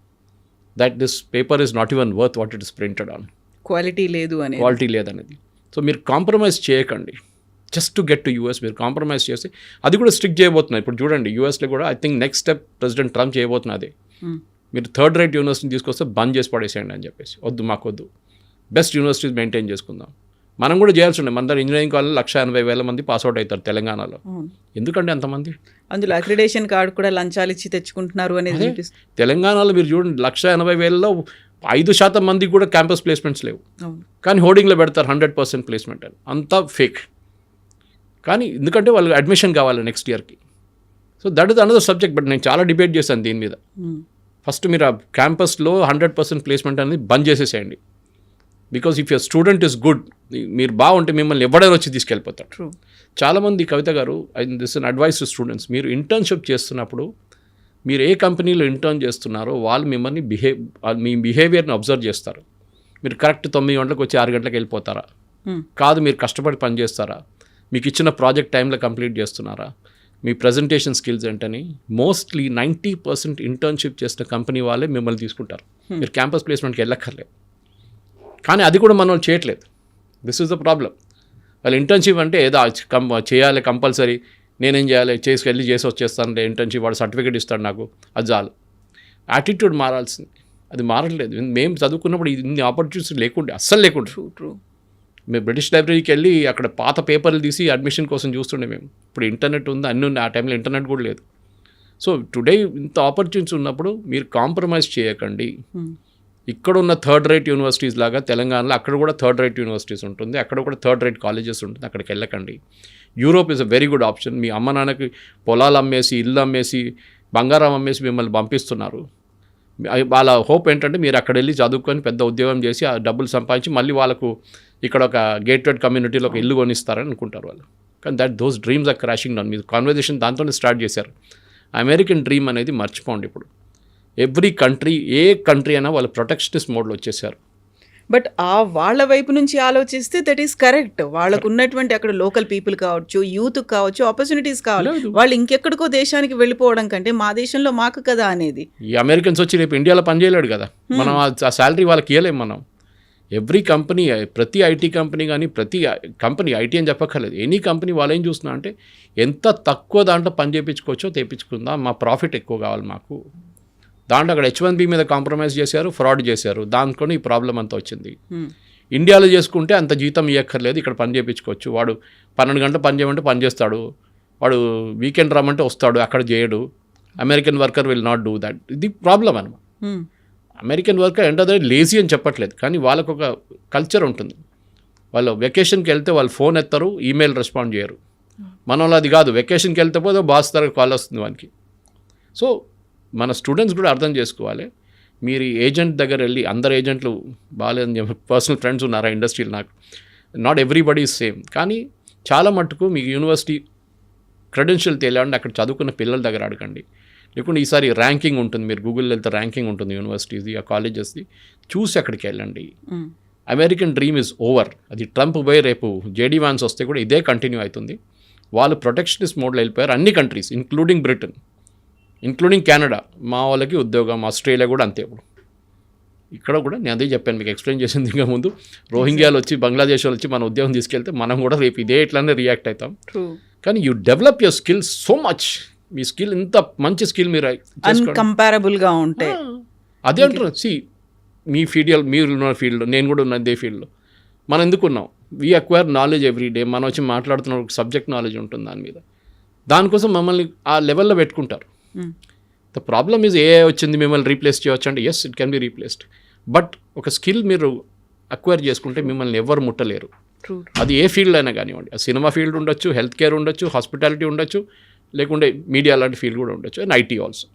that this paper is not even worth what it is printed on. Quality లేదనేది. సో మీరు కాంప్రమైజ్ చేయకండి just to get to US. మీరు కాంప్రమైజ్ చేసి అది కూడా స్ట్రిక్ట్ చేయబోతున్నారు. ఇప్పుడు చూడండి యూఎస్లో కూడా I think next step president Trump చేయబోతున్నది. మీరు థర్డ్ రేట్ యూనివర్సిటీని తీసుకొస్తే బంద్ చేసి పడేసేయండి అని చెప్పేసి. మాకు వద్దు, బెస్ట్ యూనివర్సిటీస్ మెయింటైన్ చేసుకుందాం. మనం కూడా చేయాల్సి ఉండే. మన దగ్గర ఇంజనీరింగ్ కాలేజ్ 180,000 మంది పాస్అవుట్ అవుతారు తెలంగాణలో. ఎందుకంటే అంతమంది, అందులో అక్రిడేషన్ కార్డు కూడా లంచాలు ఇచ్చి తెచ్చుకుంటున్నారు అనేది తెలంగాణలో మీరు చూడండి 180,000లో 5% మందికి కూడా క్యాంపస్ ప్లేస్మెంట్స్ లేవు. కానీ హోర్డింగ్లో పెడతారు 100% ప్లేస్మెంట్ అని. అంతా ఫేక్. కానీ ఎందుకంటే వాళ్ళకి అడ్మిషన్ కావాలి నెక్స్ట్ ఇయర్కి. So that is another subject. But నేను చాలా డిబేట్ చేశాను దీని మీద. ఫస్ట్ మీరు ఆ క్యాంపస్లో 100% ప్లేస్మెంట్ అనేది బంద్ చేసేసేయండి. Because if your student is good, మీరు బాగుంటే మిమ్మల్ని ఎవడైనా వచ్చి తీసుకెళ్ళిపోతారు. చాలామంది కవిత గారు, this an advice to students, మీరు ఇంటర్న్షిప్ చేస్తున్నప్పుడు మీరు ఏ కంపెనీలో ఇంటర్న్ చేస్తున్నారో వాళ్ళు మిమ్మల్ని మీ బిహేవియర్ని అబ్జర్వ్ చేస్తారు. మీరు కరెక్ట్ 9 గంటలకు వచ్చి 6 గంటలకు వెళ్ళిపోతారా? కాదు, మీరు కష్టపడి పని చేస్తారా? మీకు ఇచ్చిన ప్రాజెక్ట్ టైంలో కంప్లీట్ చేస్తున్నారా? మీ ప్రజెంటేషన్ స్కిల్స్ ఏంటని మోస్ట్లీ 90% ఇంటర్న్షిప్ చేసిన కంపెనీ వాళ్ళే మిమ్మల్ని తీసుకుంటారు. మీరు క్యాంపస్ ప్లేస్మెంట్కి వెళ్ళక్కర్లేదు. కానీ అది కూడా మనం చేయట్లేదు. This is the problem. వాళ్ళు ఇంటర్న్షిప్ అంటే ఏదో చేయాలి కంపల్సరీ, నేనేం చేయాలి, చేసి వచ్చేస్తానంటే ఇంటర్న్షిప్ వాడు సర్టిఫికేట్ ఇస్తాడు నాకు, అది చాలు. యాటిట్యూడ్ మారాల్సింది, అది మారట్లేదు. మేము చదువుకున్నప్పుడు ఇన్ని ఆపర్చునిటీస్ లేకుండే, అస్సలు లేకుండే. ట్రూ. మేము బ్రిటిష్ లైబ్రరీకి వెళ్ళి అక్కడ పాత పేపర్లు తీసి అడ్మిషన్ కోసం చూస్తుండే మేము. ఇప్పుడు ఇంటర్నెట్ ఉంది, అన్నీ ఉన్నాయి. ఆ టైంలో ఇంటర్నెట్ కూడా లేదు. సో టుడే ఇంత ఆపర్చునిటీస్ ఉన్నప్పుడు మీరు కాంప్రమైజ్ చేయకండి. ఇక్కడ ఉన్న థర్డ్ రేట్ యూనివర్సిటీస్ లాగా తెలంగాణలో అక్కడ కూడా థర్డ్ రేట్ యూనివర్సిటీస్ ఉంటుంది, అక్కడ కూడా థర్డ్ రేట్ కాలేజెస్ ఉంటుంది. అక్కడికి వెళ్ళకండి. Europe is a very good option. మీ అమ్మ నాన్నకి పొలాలు అమ్మేసి, ఇల్లు అమ్మేసి, బంగారం అమ్మేసి మిమ్మల్ని పంపిస్తున్నారు. వాళ్ళ హోప్ ఏంటంటే మీరు అక్కడ వెళ్ళి చదువుకొని పెద్ద ఉద్యోగం చేసి ఆ డబ్బులు సంపాదించి మళ్ళీ వాళ్ళకు ఇక్కడ ఒక గేటెడ్ కమ్యూనిటీలో ఒక ఇల్లు కొనిస్తారని అనుకుంటారు వాళ్ళు. కానీ those dreams are crashing down. మీరు కాన్వర్జేషన్ దాంతోనే స్టార్ట్ చేశారు. అమెరికన్ డ్రీమ్ అనేది మర్చిపోండి. ఇప్పుడు ఎవ్రీ కంట్రీ, ఏ కంట్రీ అయినా వాళ్ళు ప్రొటెక్షనిస్ట్ మోడ్లో వచ్చేసారు. బట్ వాళ్ళ వైపు నుంచి ఆలోచిస్తే దట్ ఈస్ కరెక్ట్. వాళ్ళకు ఉన్నటువంటి అక్కడ లోకల్ పీపుల్ కావచ్చు, యూత్ కావచ్చు, ఆపర్చునిటీస్ కావాలి. వాళ్ళు ఇంకెక్కడికో దేశానికి వెళ్ళిపోవడం కంటే మా దేశంలో మాకు కదా అనేది. ఈ అమెరికన్స్ వచ్చి రేపు ఇండియాలో పనిచేయలేడు కదా, మనం ఆ శాలరీ వాళ్ళకి ఇవ్వలేము. మనం ఎవ్రీ కంపెనీ, ప్రతి ఐటీ కంపెనీ కానీ, ప్రతి కంపెనీ, ఐటీ అని చెప్పక్కర్లేదు, ఎనీ కంపెనీ వాళ్ళు ఏం చూస్తున్నా అంటే ఎంత తక్కువ దాంట్లో పని చేయించుకోవచ్చో తెప్పించుకుందాం, మా ప్రాఫిట్ ఎక్కువ కావాలి మాకు. దాంట్లో అక్కడ H1B మీద కాంప్రమైజ్ చేశారు, ఫ్రాడ్ చేశారు. దాంట్లో ఈ ప్రాబ్లం అంతా వచ్చింది. ఇండియాలో చేసుకుంటే అంత జీతం ఇవ్వక్కర్లేదు, ఇక్కడ పని చేయించుకోవచ్చు. వాడు 12 గంటలు పని చేయమంటే పని చేస్తాడు, వాడు వీకెండ్ రమ్మంటే వస్తాడు, అక్కడ చేయడు. American worker will not do that. ఇది ప్రాబ్లం అనమాట. American worker end of the day lazy అని చెప్పట్లేదు, కానీ వాళ్ళకు ఒక కల్చర్ ఉంటుంది. వాళ్ళు వెకేషన్కి వెళ్తే వాళ్ళు ఫోన్ ఎత్తారు, ఈమెయిల్ రెస్పాండ్ చేయరు. మన వాళ్ళు అది కాదు, వెకేషన్కి వెళ్తే పోతే బాస్ తరగతి కాల్ వస్తుంది వానికి. సో మన స్టూడెంట్స్ కూడా అర్థం చేసుకోవాలి. మీరు ఏజెంట్ దగ్గర వెళ్ళి, అందరు ఏజెంట్లు బాగాలేదని చెప్పి పర్సనల్ ఫ్రెండ్స్ ఉన్నారా ఇండస్ట్రీలో, నాకు నాట్ ఎవ్రీబడి ఈజ్ సేమ్. కానీ చాలా మట్టుకు మీకు యూనివర్సిటీ క్రెడెన్షియల్ తెలియాలంటే అక్కడ చదువుకున్న పిల్లల దగ్గర అడగండి. లేకుంటే ఈసారి ర్యాంకింగ్ ఉంటుంది, మీరు గూగుల్లో వెళ్తే ర్యాంకింగ్ ఉంటుంది యూనివర్సిటీస్ది, ఆ కాలేజెస్ది, చూసి అక్కడికి వెళ్ళండి. American dream is over. అది ట్రంప్ పోయి రేపు జేడీ వాన్స్ వస్తే కూడా ఇదే కంటిన్యూ అవుతుంది. వాళ్ళు ప్రొటెక్షనిస్ట్ మోడ్లో వెళ్ళిపోయారు. అన్ని countries including Britain, including Canada. మా వాళ్ళకి ఉద్యోగం, ఆస్ట్రేలియా కూడా అంతే. ఇప్పుడు ఇక్కడ కూడా నేను అదే చెప్పాను మీకు, ఎక్స్ప్లెయిన్ చేసింది ఇంకా ముందు. రోహింగ్యాలు వచ్చి, బంగ్లాదేశ్ వాళ్ళు వచ్చి మన ఉద్యోగం తీసుకెళ్తే మనం కూడా రేపు ఇదే ఇట్లానే రియాక్ట్ అవుతాం. కానీ you develop your skills so much. Me skill ఇంత మంచి స్కిల్ మీరు అన్కంపారబుల్గా ఉంటే అదే అంటారు. మీ ఫీల్డ్, మీరు ఉన్న ఫీల్డ్, నేను కూడా ఉన్న ఇదే ఫీల్డ్లో మనం ఎందుకున్నాం. We acquire knowledge every day. మనం వచ్చి మాట్లాడుతున్న సబ్జెక్ట్ నాలెడ్జ్ ఉంటుంది దాని మీద. దానికోసం మమ్మల్ని ఆ లెవెల్లో పెట్టుకుంటారు. ద ప్రాబ్లమ్ ఈజ్ ఏ వచ్చింది మిమ్మల్ని రీప్లేస్ చేయవచ్చు అంటే, yes it can be replaced. But ఒక స్కిల్ మీరు అక్వైర్ చేసుకుంటే మిమ్మల్ని ఎవరు ముట్టలేరు. అది ఏ ఫీల్డ్ అయినా కానివ్వండి. సినిమా ఫీల్డ్ ఉండొచ్చు, హెల్త్ కేర్ ఉండొచ్చు, హాస్పిటాలిటీ ఉండొచ్చు, లేకుంటే మీడియా లాంటి ఫీల్డ్ కూడా ఉండొచ్చు, and IT also.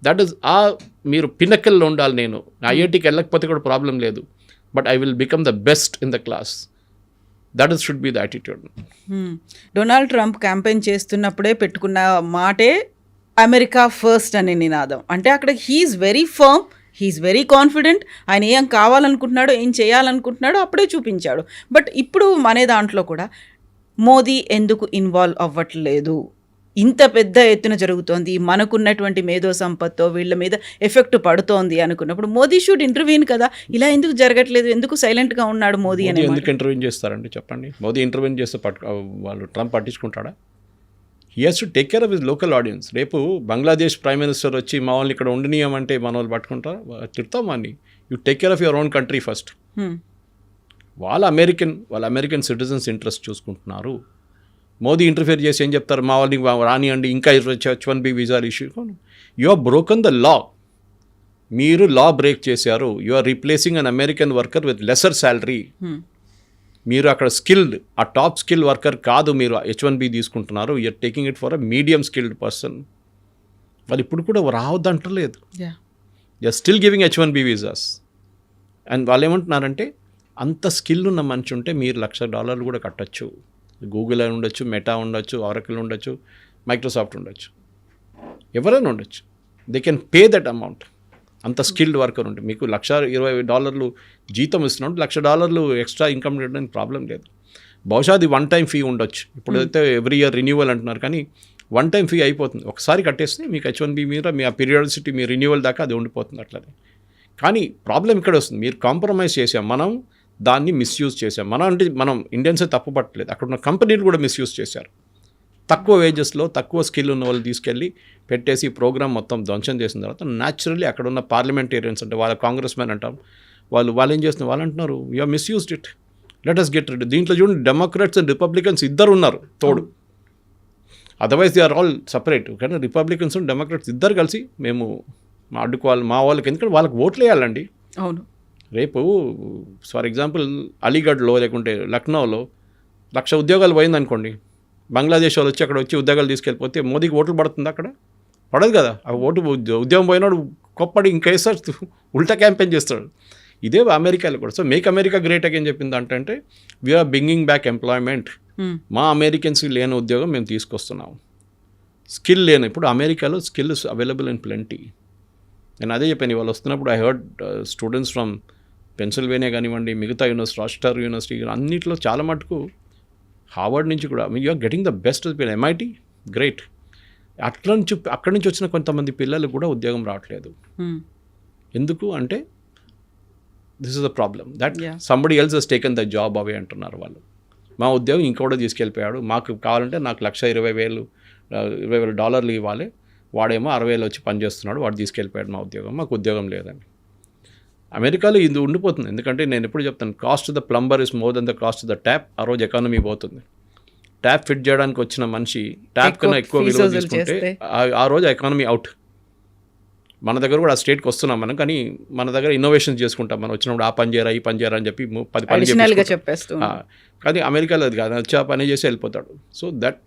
That is మీరు పినకల్లో ఉండాలి. నేను ఐఐటీకి వెళ్ళకపోతే కూడా ప్రాబ్లం లేదు, but I will become the best in the class. That is should be the attitude. Donald Trump campaign చేస్తున్నప్పుడే పెట్టుకున్న మాటే అమెరికా ఫస్ట్ అనే నినాదం. అంటే అక్కడ he is very firm, he is very confident. ఆయన ఏం కావాలనుకుంటున్నాడో, ఏం చేయాలనుకుంటున్నాడో అప్పుడే చూపించాడు. బట్ ఇప్పుడు మన దాంట్లో కూడా మోదీ ఎందుకు ఇన్వాల్వ్ అవ్వట్లేదు? ఇంత పెద్ద ఎత్తున జరుగుతోంది, మనకున్నటువంటి మేధో సంపత్తో వీళ్ళ మీద ఎఫెక్ట్ పడుతోంది అనుకున్నప్పుడు మోదీ షుడ్ ఇంటర్వ్యూన్ కదా. ఇలా ఎందుకు జరగట్లేదు? ఎందుకు సైలెంట్గా ఉన్నాడు మోదీ అని? ఎందుకు ఇంటర్వ్యూన్ చేస్తారండి చెప్పండి? మోదీ ఇంటర్వ్యూన్ చేస్తే వాళ్ళు ట్రంప్ పట్టించుకుంటాడా? He has to take care of his local audience. రేపు బంగ్లాదేశ్ ప్రైమ్ మినిస్టర్ వచ్చి మా వాళ్ళని ఇక్కడ ఉండనీయమంటే మన వాళ్ళు పట్టుకుంటారా? తిడతాం వాడిని. You take care of your own country first. వాళ్ళ అమెరికన్ సిటిజన్స్ ఇంట్రెస్ట్ చూసుకుంటున్నారు. మోదీ ఇంటర్ఫియర్ చేసి ఏం చెప్తారు? మా వాళ్ళని రానియండి, ఇంకా H1B visa issue. You are broken the law. మీరు లా బ్రేక్ చేశారు. You are replacing an American worker with lesser salary. మీరు అక్కడ స్కిల్డ్, ఆ టాప్ స్కిల్ వర్కర్ కాదు, మీరు H1B తీసుకుంటున్నారు. You're taking it for a medium skilled person. వాళ్ళు ఇప్పుడు కూడా రావద్దంటలేదు. They are still giving H1B visas. And వాళ్ళు ఏమంటున్నారంటే, అంత స్కిల్ ఉన్న మనిషి ఉంటే మీరు $1,00,000 కూడా కట్టచ్చు. గూగుల్ అని ఉండొచ్చు, మెటా ఉండొచ్చు, ఆరకిల్ ఉండొచ్చు, మైక్రోసాఫ్ట్ ఉండొచ్చు, ఎవరైనా ఉండొచ్చు. They can pay that amount. అంత స్కిల్డ్ వర్కర్ ఉంటే మీకు $120 జీతం ఇస్తున్నాడు, $1,00,000 ఎక్స్ట్రా ఇన్కమ్ చేయడానికి ప్రాబ్లం లేదు. బహుశా అది వన్ టైం ఫీ ఉండొచ్చు. ఇప్పుడైతే ఎవ్రీ ఇయర్ రెన్యూవల్ అంటున్నారు, కానీ వన్ టైం ఫీ అయిపోతుంది. ఒకసారి కట్టేస్తే మీకు H1B మీద మీ ఆ పీరియాడిసిటీ, మీ రెన్యూవల్ దాకా అది ఉండిపోతుంది అట్లనే. కానీ ప్రాబ్లం ఇక్కడ వస్తుంది, మీరు కాంప్రమైజ్ చేసాం, మనం దాన్ని మిస్యూజ్ చేసాం. మనం ఇండియన్సే తప్పు పట్టలేదు, అక్కడ ఉన్న కంపెనీలు కూడా మిస్యూజ్ చేశారు. తక్కువ వేజెస్లో తక్కువ స్కిల్ ఉన్న వాళ్ళు తీసుకెళ్ళి పెట్టేసి ప్రోగ్రామ్ మొత్తం ధ్వంసం చేసిన తర్వాత న్యాచురల్లీ అక్కడ ఉన్న పార్లమెంటేరియన్స్ అంటే వాళ్ళ కాంగ్రెస్ మెన్ అంటాం, వాళ్ళు ఏం చేస్తున్నారు, వాళ్ళు అంటున్నారు you are misused it. Let us get rid. దీంట్లో చూడండి డెమోక్రాట్స్ అండ్ రిపబ్లికన్స్ ఇద్దరు ఉన్నారు తోడు. Otherwise they are all separate. కానీ రిపబ్లికన్స్ అండ్ డెమోక్రాట్స్ ఇద్దరు కలిసి మేము అడ్డుకోవాలి మా వాళ్ళకి, ఎందుకంటే వాళ్ళకి ఓట్లు వేయాలండి. అవును. రేపు ఫర్ ఎగ్జాంపుల్ అలీగఢ్లో లేకుంటే లక్నోలో 1,00,000 ఉద్యోగాలు పోయిందనుకోండి, బంగ్లాదేశ్ వాళ్ళు వచ్చి అక్కడ వచ్చి ఉద్యోగాలు తీసుకెళ్ళిపోతే మోదీకి ఓట్లు పడుతుంది అక్కడ? పడదు కదా. ఆ ఓటు ఉద్యోగం పోయినాడు కొప్పడి ఇంకేసారి ఉల్టా క్యాంపెయిన్ చేస్తాడు. ఇదే అమెరికాలో కూడా. So make America great again చెప్పింది అంటే వీఆర్ బ్రింగింగ్ బ్యాక్ ఎంప్లాయ్మెంట్. మా అమెరికన్స్కి లేని ఉద్యోగం మేము తీసుకొస్తున్నాం. స్కిల్ లేని, ఇప్పుడు అమెరికాలో skill is available in plenty. నేను అదే చెప్పాను వాళ్ళు వస్తున్నప్పుడు. I heard students from Pennsylvania కానివ్వండి, మిగతా యూనివర్సిటీ, రాస్టర్ యూనివర్సిటీ, అన్నింటిలో చాలా మటుకు హార్వర్డ్ నుంచి కూడా you are getting the best MIT great. అక్కడి నుంచి వచ్చిన కొంతమంది పిల్లలు కూడా ఉద్యోగం రావట్లేదు. ఎందుకు అంటే this is the problem that somebody else has taken the job away అంటున్నారు వాళ్ళు. మా ఉద్యోగం ఇంకోటి తీసుకెళ్ళిపోయాడు, మాకు కావాలంటే నాకు $1,20,000 ఇవ్వాలి, వాడేమో 60,000 వచ్చి పనిచేస్తున్నాడు, వాడు తీసుకెళ్ళిపోయాడు మా ఉద్యోగం, మాకు ఉద్యోగం లేదని. అమెరికాలో ఇది ఉండిపోతుంది. ఎందుకంటే నేను ఎప్పుడు చెప్తాను, cost the plumber is more than the cost the tap. ఆ రోజు ఎకానమీ పోతుంది. ట్యాప్ ఫిట్ చేయడానికి వచ్చిన మనిషి ట్యాప్ కన్నా ఎక్కువ విలువ తీసుకుంటే ఆ రోజు ఎకానమీ అవుట్. మన దగ్గర కూడా ఆ స్టేట్కి వస్తున్నాం మనం, కానీ మన దగ్గర ఇన్నోవేషన్స్ చేసుకుంటాం. మనం వచ్చినప్పుడు ఆ పని చేయరా ఈ పని చేయరా అని చెప్పి 10 పని చెప్పేస్తాం. కానీ అమెరికాలో అది కాదు, వచ్చి ఆ పని చేసి వెళ్ళిపోతాడు. So that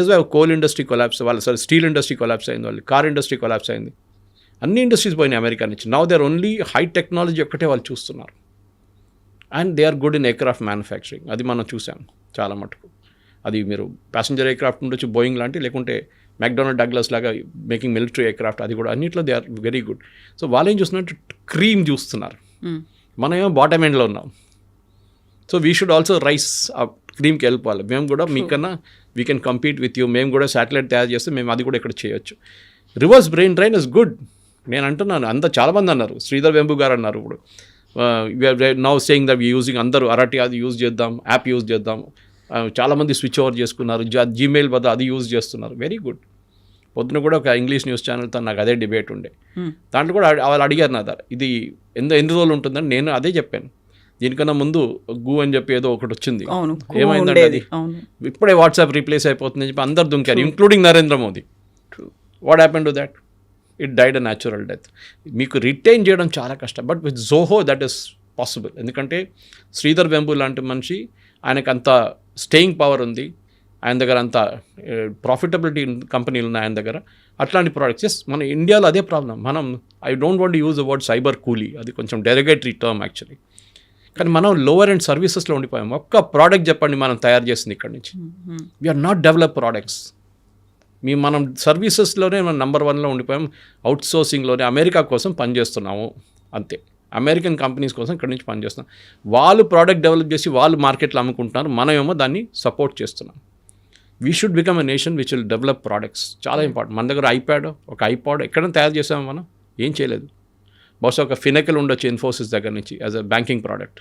is why coal industry collapse, steel industry collapse అయింది, వాళ్ళు కార్ ఇండస్ట్రీ కొలాప్స్ అయింది, అన్ని ఇండస్ట్రీస్ పోయినాయి అమెరికా నుంచి. Now they are only high technology ఒక్కటే వాళ్ళు చూస్తున్నారు. And they are good in aircraft manufacturing. అది మనం చూసాం చాలా మటుకు. అది మీరు ప్యాసింజర్ ఎయిర్క్రాఫ్ట్ ఉండొచ్చు, బోయింగ్ లాంటి, లేకుంటే మెక్డొనాల్డ్ డగ్లస్ లాగా మేకింగ్ మిలిటరీ ఎయిర్క్రాఫ్ట్, అది కూడా అన్నింటిలో they are very good. So వాళ్ళు ఏం చూస్తున్నట్టు క్రీమ్ చూస్తున్నారు, మనమేమో బాటమ్ ఎండ్లో ఉన్నాం. So we should also rise ఆ క్రీమ్కి వెళ్ళిపోవాలి. మేము కూడా మీకన్నా we can compete with you. మేము కూడా శాటిలైట్ తయారు చేస్తే మేము అది కూడా ఇక్కడ చేయొచ్చు. Reverse brain drain is good. నేను అంటున్నాను, చాలామంది అన్నారు, శ్రీధర్ వెంబు గారు అన్నారు, ఇప్పుడు నౌ సేయింగ్ దట్ యూజింగ్ అందరూ అరటి అది యూజ్ చేద్దాం, యాప్ యూజ్ చేద్దాం. చాలామంది స్విచ్ ఓవర్ చేసుకున్నారు, జీమెయిల్ బదులు అది యూజ్ చేస్తున్నారు. Very good. పొద్దున కూడా ఒక ఇంగ్లీష్ న్యూస్ ఛానల్తో నాకు అదే డిబేట్ ఉండే. దాంట్లో కూడా వాళ్ళు అడిగారు నా దగ్గర, ఇది ఎన్ని రోజులు ఉంటుందని. నేను అదే చెప్పాను, దీనికన్నా ముందు గూ అని చెప్పి ఏదో ఒకటి వచ్చింది, ఏమైందంటే అది ఇప్పుడే వాట్సాప్ రీప్లేస్ అయిపోతుందని చెప్పి అందరు దుంకారు, including Narendra Modi. What happen to that? It died a natural death. మీకు రిటైన్ చేయడం చాలా కష్టం, but with Zoho that is possible. ఎందుకంటే శ్రీధర్ వెంబు లాంటి మనిషి, ఆయనకు అంత స్టేయింగ్ పవర్ ఉంది, ఆయన దగ్గర అంత ప్రాఫిటబిలిటీ కంపెనీలు ఉన్నాయి ఆయన దగ్గర. అట్లాంటి ప్రోడక్ట్స్ మన ఇండియాలో అదే problem. I don't want use the word cyber కూలీ, అది కొంచెం డెరిగేటరీ టర్మ్ యాక్చువల్లీ. కానీ మనం లోవర్ అండ్ సర్వీసెస్లో ఉండిపోయాం. ఒక్క ప్రోడక్ట్ చెప్పండి మనం తయారు చేసింది ఇక్కడ నుంచి. We are not develop products. మనం సర్వీసెస్లోనే మనం నెంబర్ 1లో ఉండిపోయాం. అవుట్ సోర్సింగ్లోనే అమెరికా కోసం పనిచేస్తున్నాము అంతే. అమెరికన్ కంపెనీస్ కోసం ఇక్కడ నుంచి పనిచేస్తున్నాం. వాళ్ళు ప్రోడక్ట్ డెవలప్ చేసి వాళ్ళు మార్కెట్లో అమ్ముకుంటున్నారు, మనమేమో దాన్ని సపోర్ట్ చేస్తున్నాం. We should become a nation which will develop products. చాలా ఇంపార్టెంట్. మన దగ్గర ఐపాడ్ ఎక్కడైనా తయారు చేసాము మనం? ఏం చేయలేదు. బహుశా ఒక ఫినెకల్ ఉండొచ్చు ఇన్ఫోసిస్ దగ్గర నుంచి as a banking product.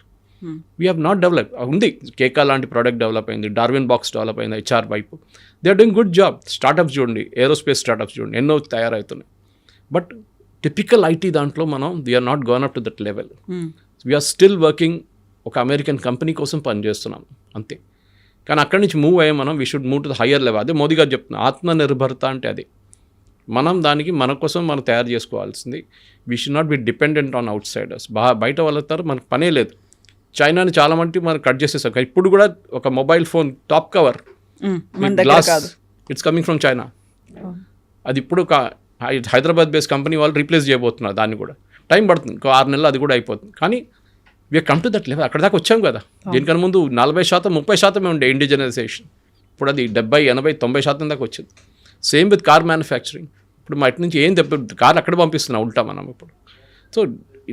We have not develop. ఉంది కేకా లాంటి ప్రోడక్ట్ డెవలప్ అయింది, డార్విన్ బాక్స్ డెవలప్ అయింది, HR వైపు they are doing good job. Startups చూడండి, ఏరోస్పేస్ స్టార్టప్స్ చూడండి, ఎన్నో తయారవుతున్నాయి. బట్ టిపికల్ IT దాంట్లో మనం we are not gone up to that level. We are still working. ఒక అమెరికన్ కంపెనీ కోసం పనిచేస్తున్నాం అంతే. కానీ అక్కడి నుంచి మూవ్ అయ్యే మనం we should move to the higher level. అదే మోదీ గారు చెప్తున్నా, ఆత్మనిర్భరత అంటే అదే. మనం దానికి మన కోసం మనం తయారు చేసుకోవాల్సింది. We should not be dependent on outsiders. బయట వాళ్ళతో మనకు పనే లేదు. చైనాని చాలా మంది మనం కట్ చేసేసాం. ఇప్పుడు కూడా ఒక mobile phone top cover glass it's coming from China. అది ఇప్పుడు ఒక హైదరాబాద్ బేస్డ్ కంపెనీ వాళ్ళు రీప్లేస్ చేయబోతున్నారు. దాన్ని కూడా టైం పడుతుంది, 6 నెలలు అది కూడా అయిపోతుంది. కానీ we are come to that level. అక్కడ దాకా వచ్చాం కదా. దీనికన్నా ముందు 40%, 30% ఉండే ఇండిజినైజేషన్. ఇప్పుడు అది 70, 80, 90% దాకా వచ్చింది. Same with car manufacturing. ఇప్పుడు మా ఇటు నుంచి ఏం కార్ అక్కడ పంపిస్తున్నాం ఉల్టా మనం ఇప్పుడు. సో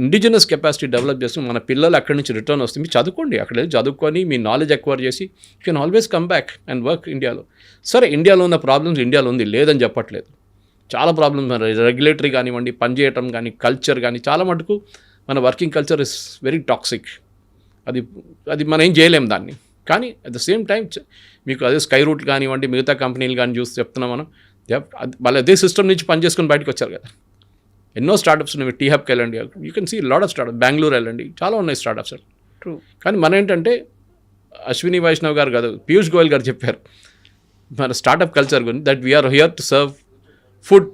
ఇండిజినస్ కెపాసిటీ డెవలప్ చేసి మన పిల్లలు అక్కడి నుంచి రిటర్న్ వస్తుంది. మీరు చదువుకోండి, అక్కడ చదువుకొని మీ నాలెడ్జ్ ఎక్వైర్ చేసి you can always come back and work ఇండియాలో. సరే, ఇండియాలో ఉన్న ప్రాబ్లమ్స్ ఇండియాలో ఉంది, లేదని చెప్పట్లేదు. చాలా ప్రాబ్లమ్స్, రెగ్యులేటరీ కానివ్వండి, పనిచేయటం కానీ, కల్చర్ కానీ, చాలా మటుకు మన working culture is very toxic. అది మనం ఏం చేయలేం దాన్ని. కానీ అట్ ద సేమ్ టైం మీకు అదే స్కై రూట్ కానివ్వండి, మిగతా కంపెనీలు కానీ చూసి చెప్తున్నాం మనం, వాళ్ళు అదే సిస్టమ్ నుంచి పనిచేసుకొని బయటకు వచ్చారు కదా. ఎన్నో స్టార్టప్స్ ఉన్నాయి. టీ హబ్కి వెళ్ళండి, you can see lot of startup. Bengaluru వెళ్ళండి, చాలా ఉన్నాయి స్టార్టప్స్. ట్రూ. కానీ మన ఏంటంటే అశ్విని వైష్ణవ్ గారు కాదు, పీయూష్ గోయల్ గారు చెప్పారు మన స్టార్టప్ కల్చర్ గురించి, that we are here to serve food,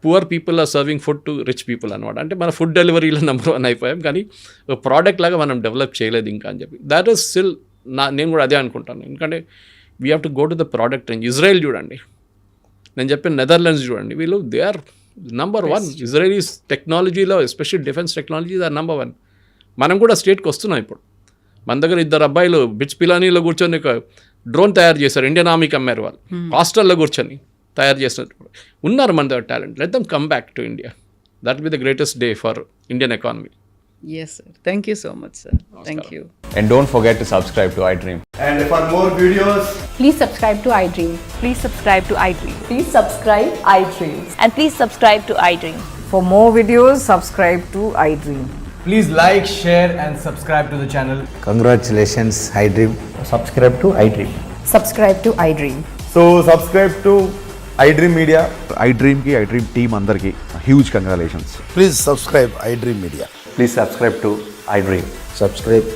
poor people are serving food to rich people అనమాట. అంటే మన ఫుడ్ డెలివరీలో నెంబర్ 1 అయిపోయాం, కానీ ఒక ప్రోడక్ట్ లాగా మనం డెవలప్ చేయలేదు ఇంకా అని చెప్పి. దాట్ ఈస్ స్టిల్ నేను కూడా అదే అనుకుంటాను. ఎందుకంటే we have to go to the product range. Israel చూడండి, నేను చెప్పిన నెదర్లాండ్స్ చూడండి, వీళ్ళు దే ఆర్ నంబర్ 1. ఇజ్రాయలీస్ టెక్నాలజీలో especially defence technologies are number 1. మనం కూడా స్టేట్కి వస్తున్నాం ఇప్పుడు. మన దగ్గర 2 అబ్బాయిలు బిట్స్ పిలానీలో కూర్చొని ఒక డ్రోన్ తయారు చేశారు, ఇండియన్ ఆర్మీకి అమ్మారు వాళ్ళు. హాస్టల్లో కూర్చొని తయారు చేసినట్టు ఉన్నారు మన దగ్గర talent. Let them come back to India. That be the greatest day for Indian economy. Yes, sir. Thank you so much, sir. Thank you. And don't forget to subscribe to iDream. And for more videos, Please subscribe to iDream. Please subscribe to iDream. Please subscribe iDream. And please subscribe to iDream. For more videos, subscribe to iDream. please like, share and subscribe to the channel. Congratulations, iDream. Subscribe to iDream. Subscribe to iDream. So subscribe to iDream Media. iDream team అందరికి huge congratulations. Please subscribe iDream Media. Please subscribe to iDream. Subscribe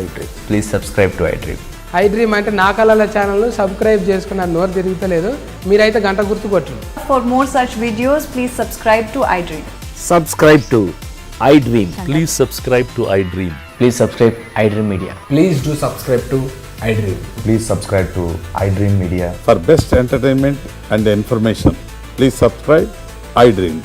iDream. Please subscribe to iDream. iDream అంటే నా కళల ఛానల్ను subscribe చేసుకున్న నోరు తిరుగుతలేదు, మీరైతే గంట గుర్తు కొట్టండి. For more such videos, please subscribe to iDream. Subscribe to iDream. Please subscribe to iDream. Please subscribe iDream Media. Please do subscribe to iDream. Please subscribe to iDream Media. For best entertainment and information, please subscribe iDream.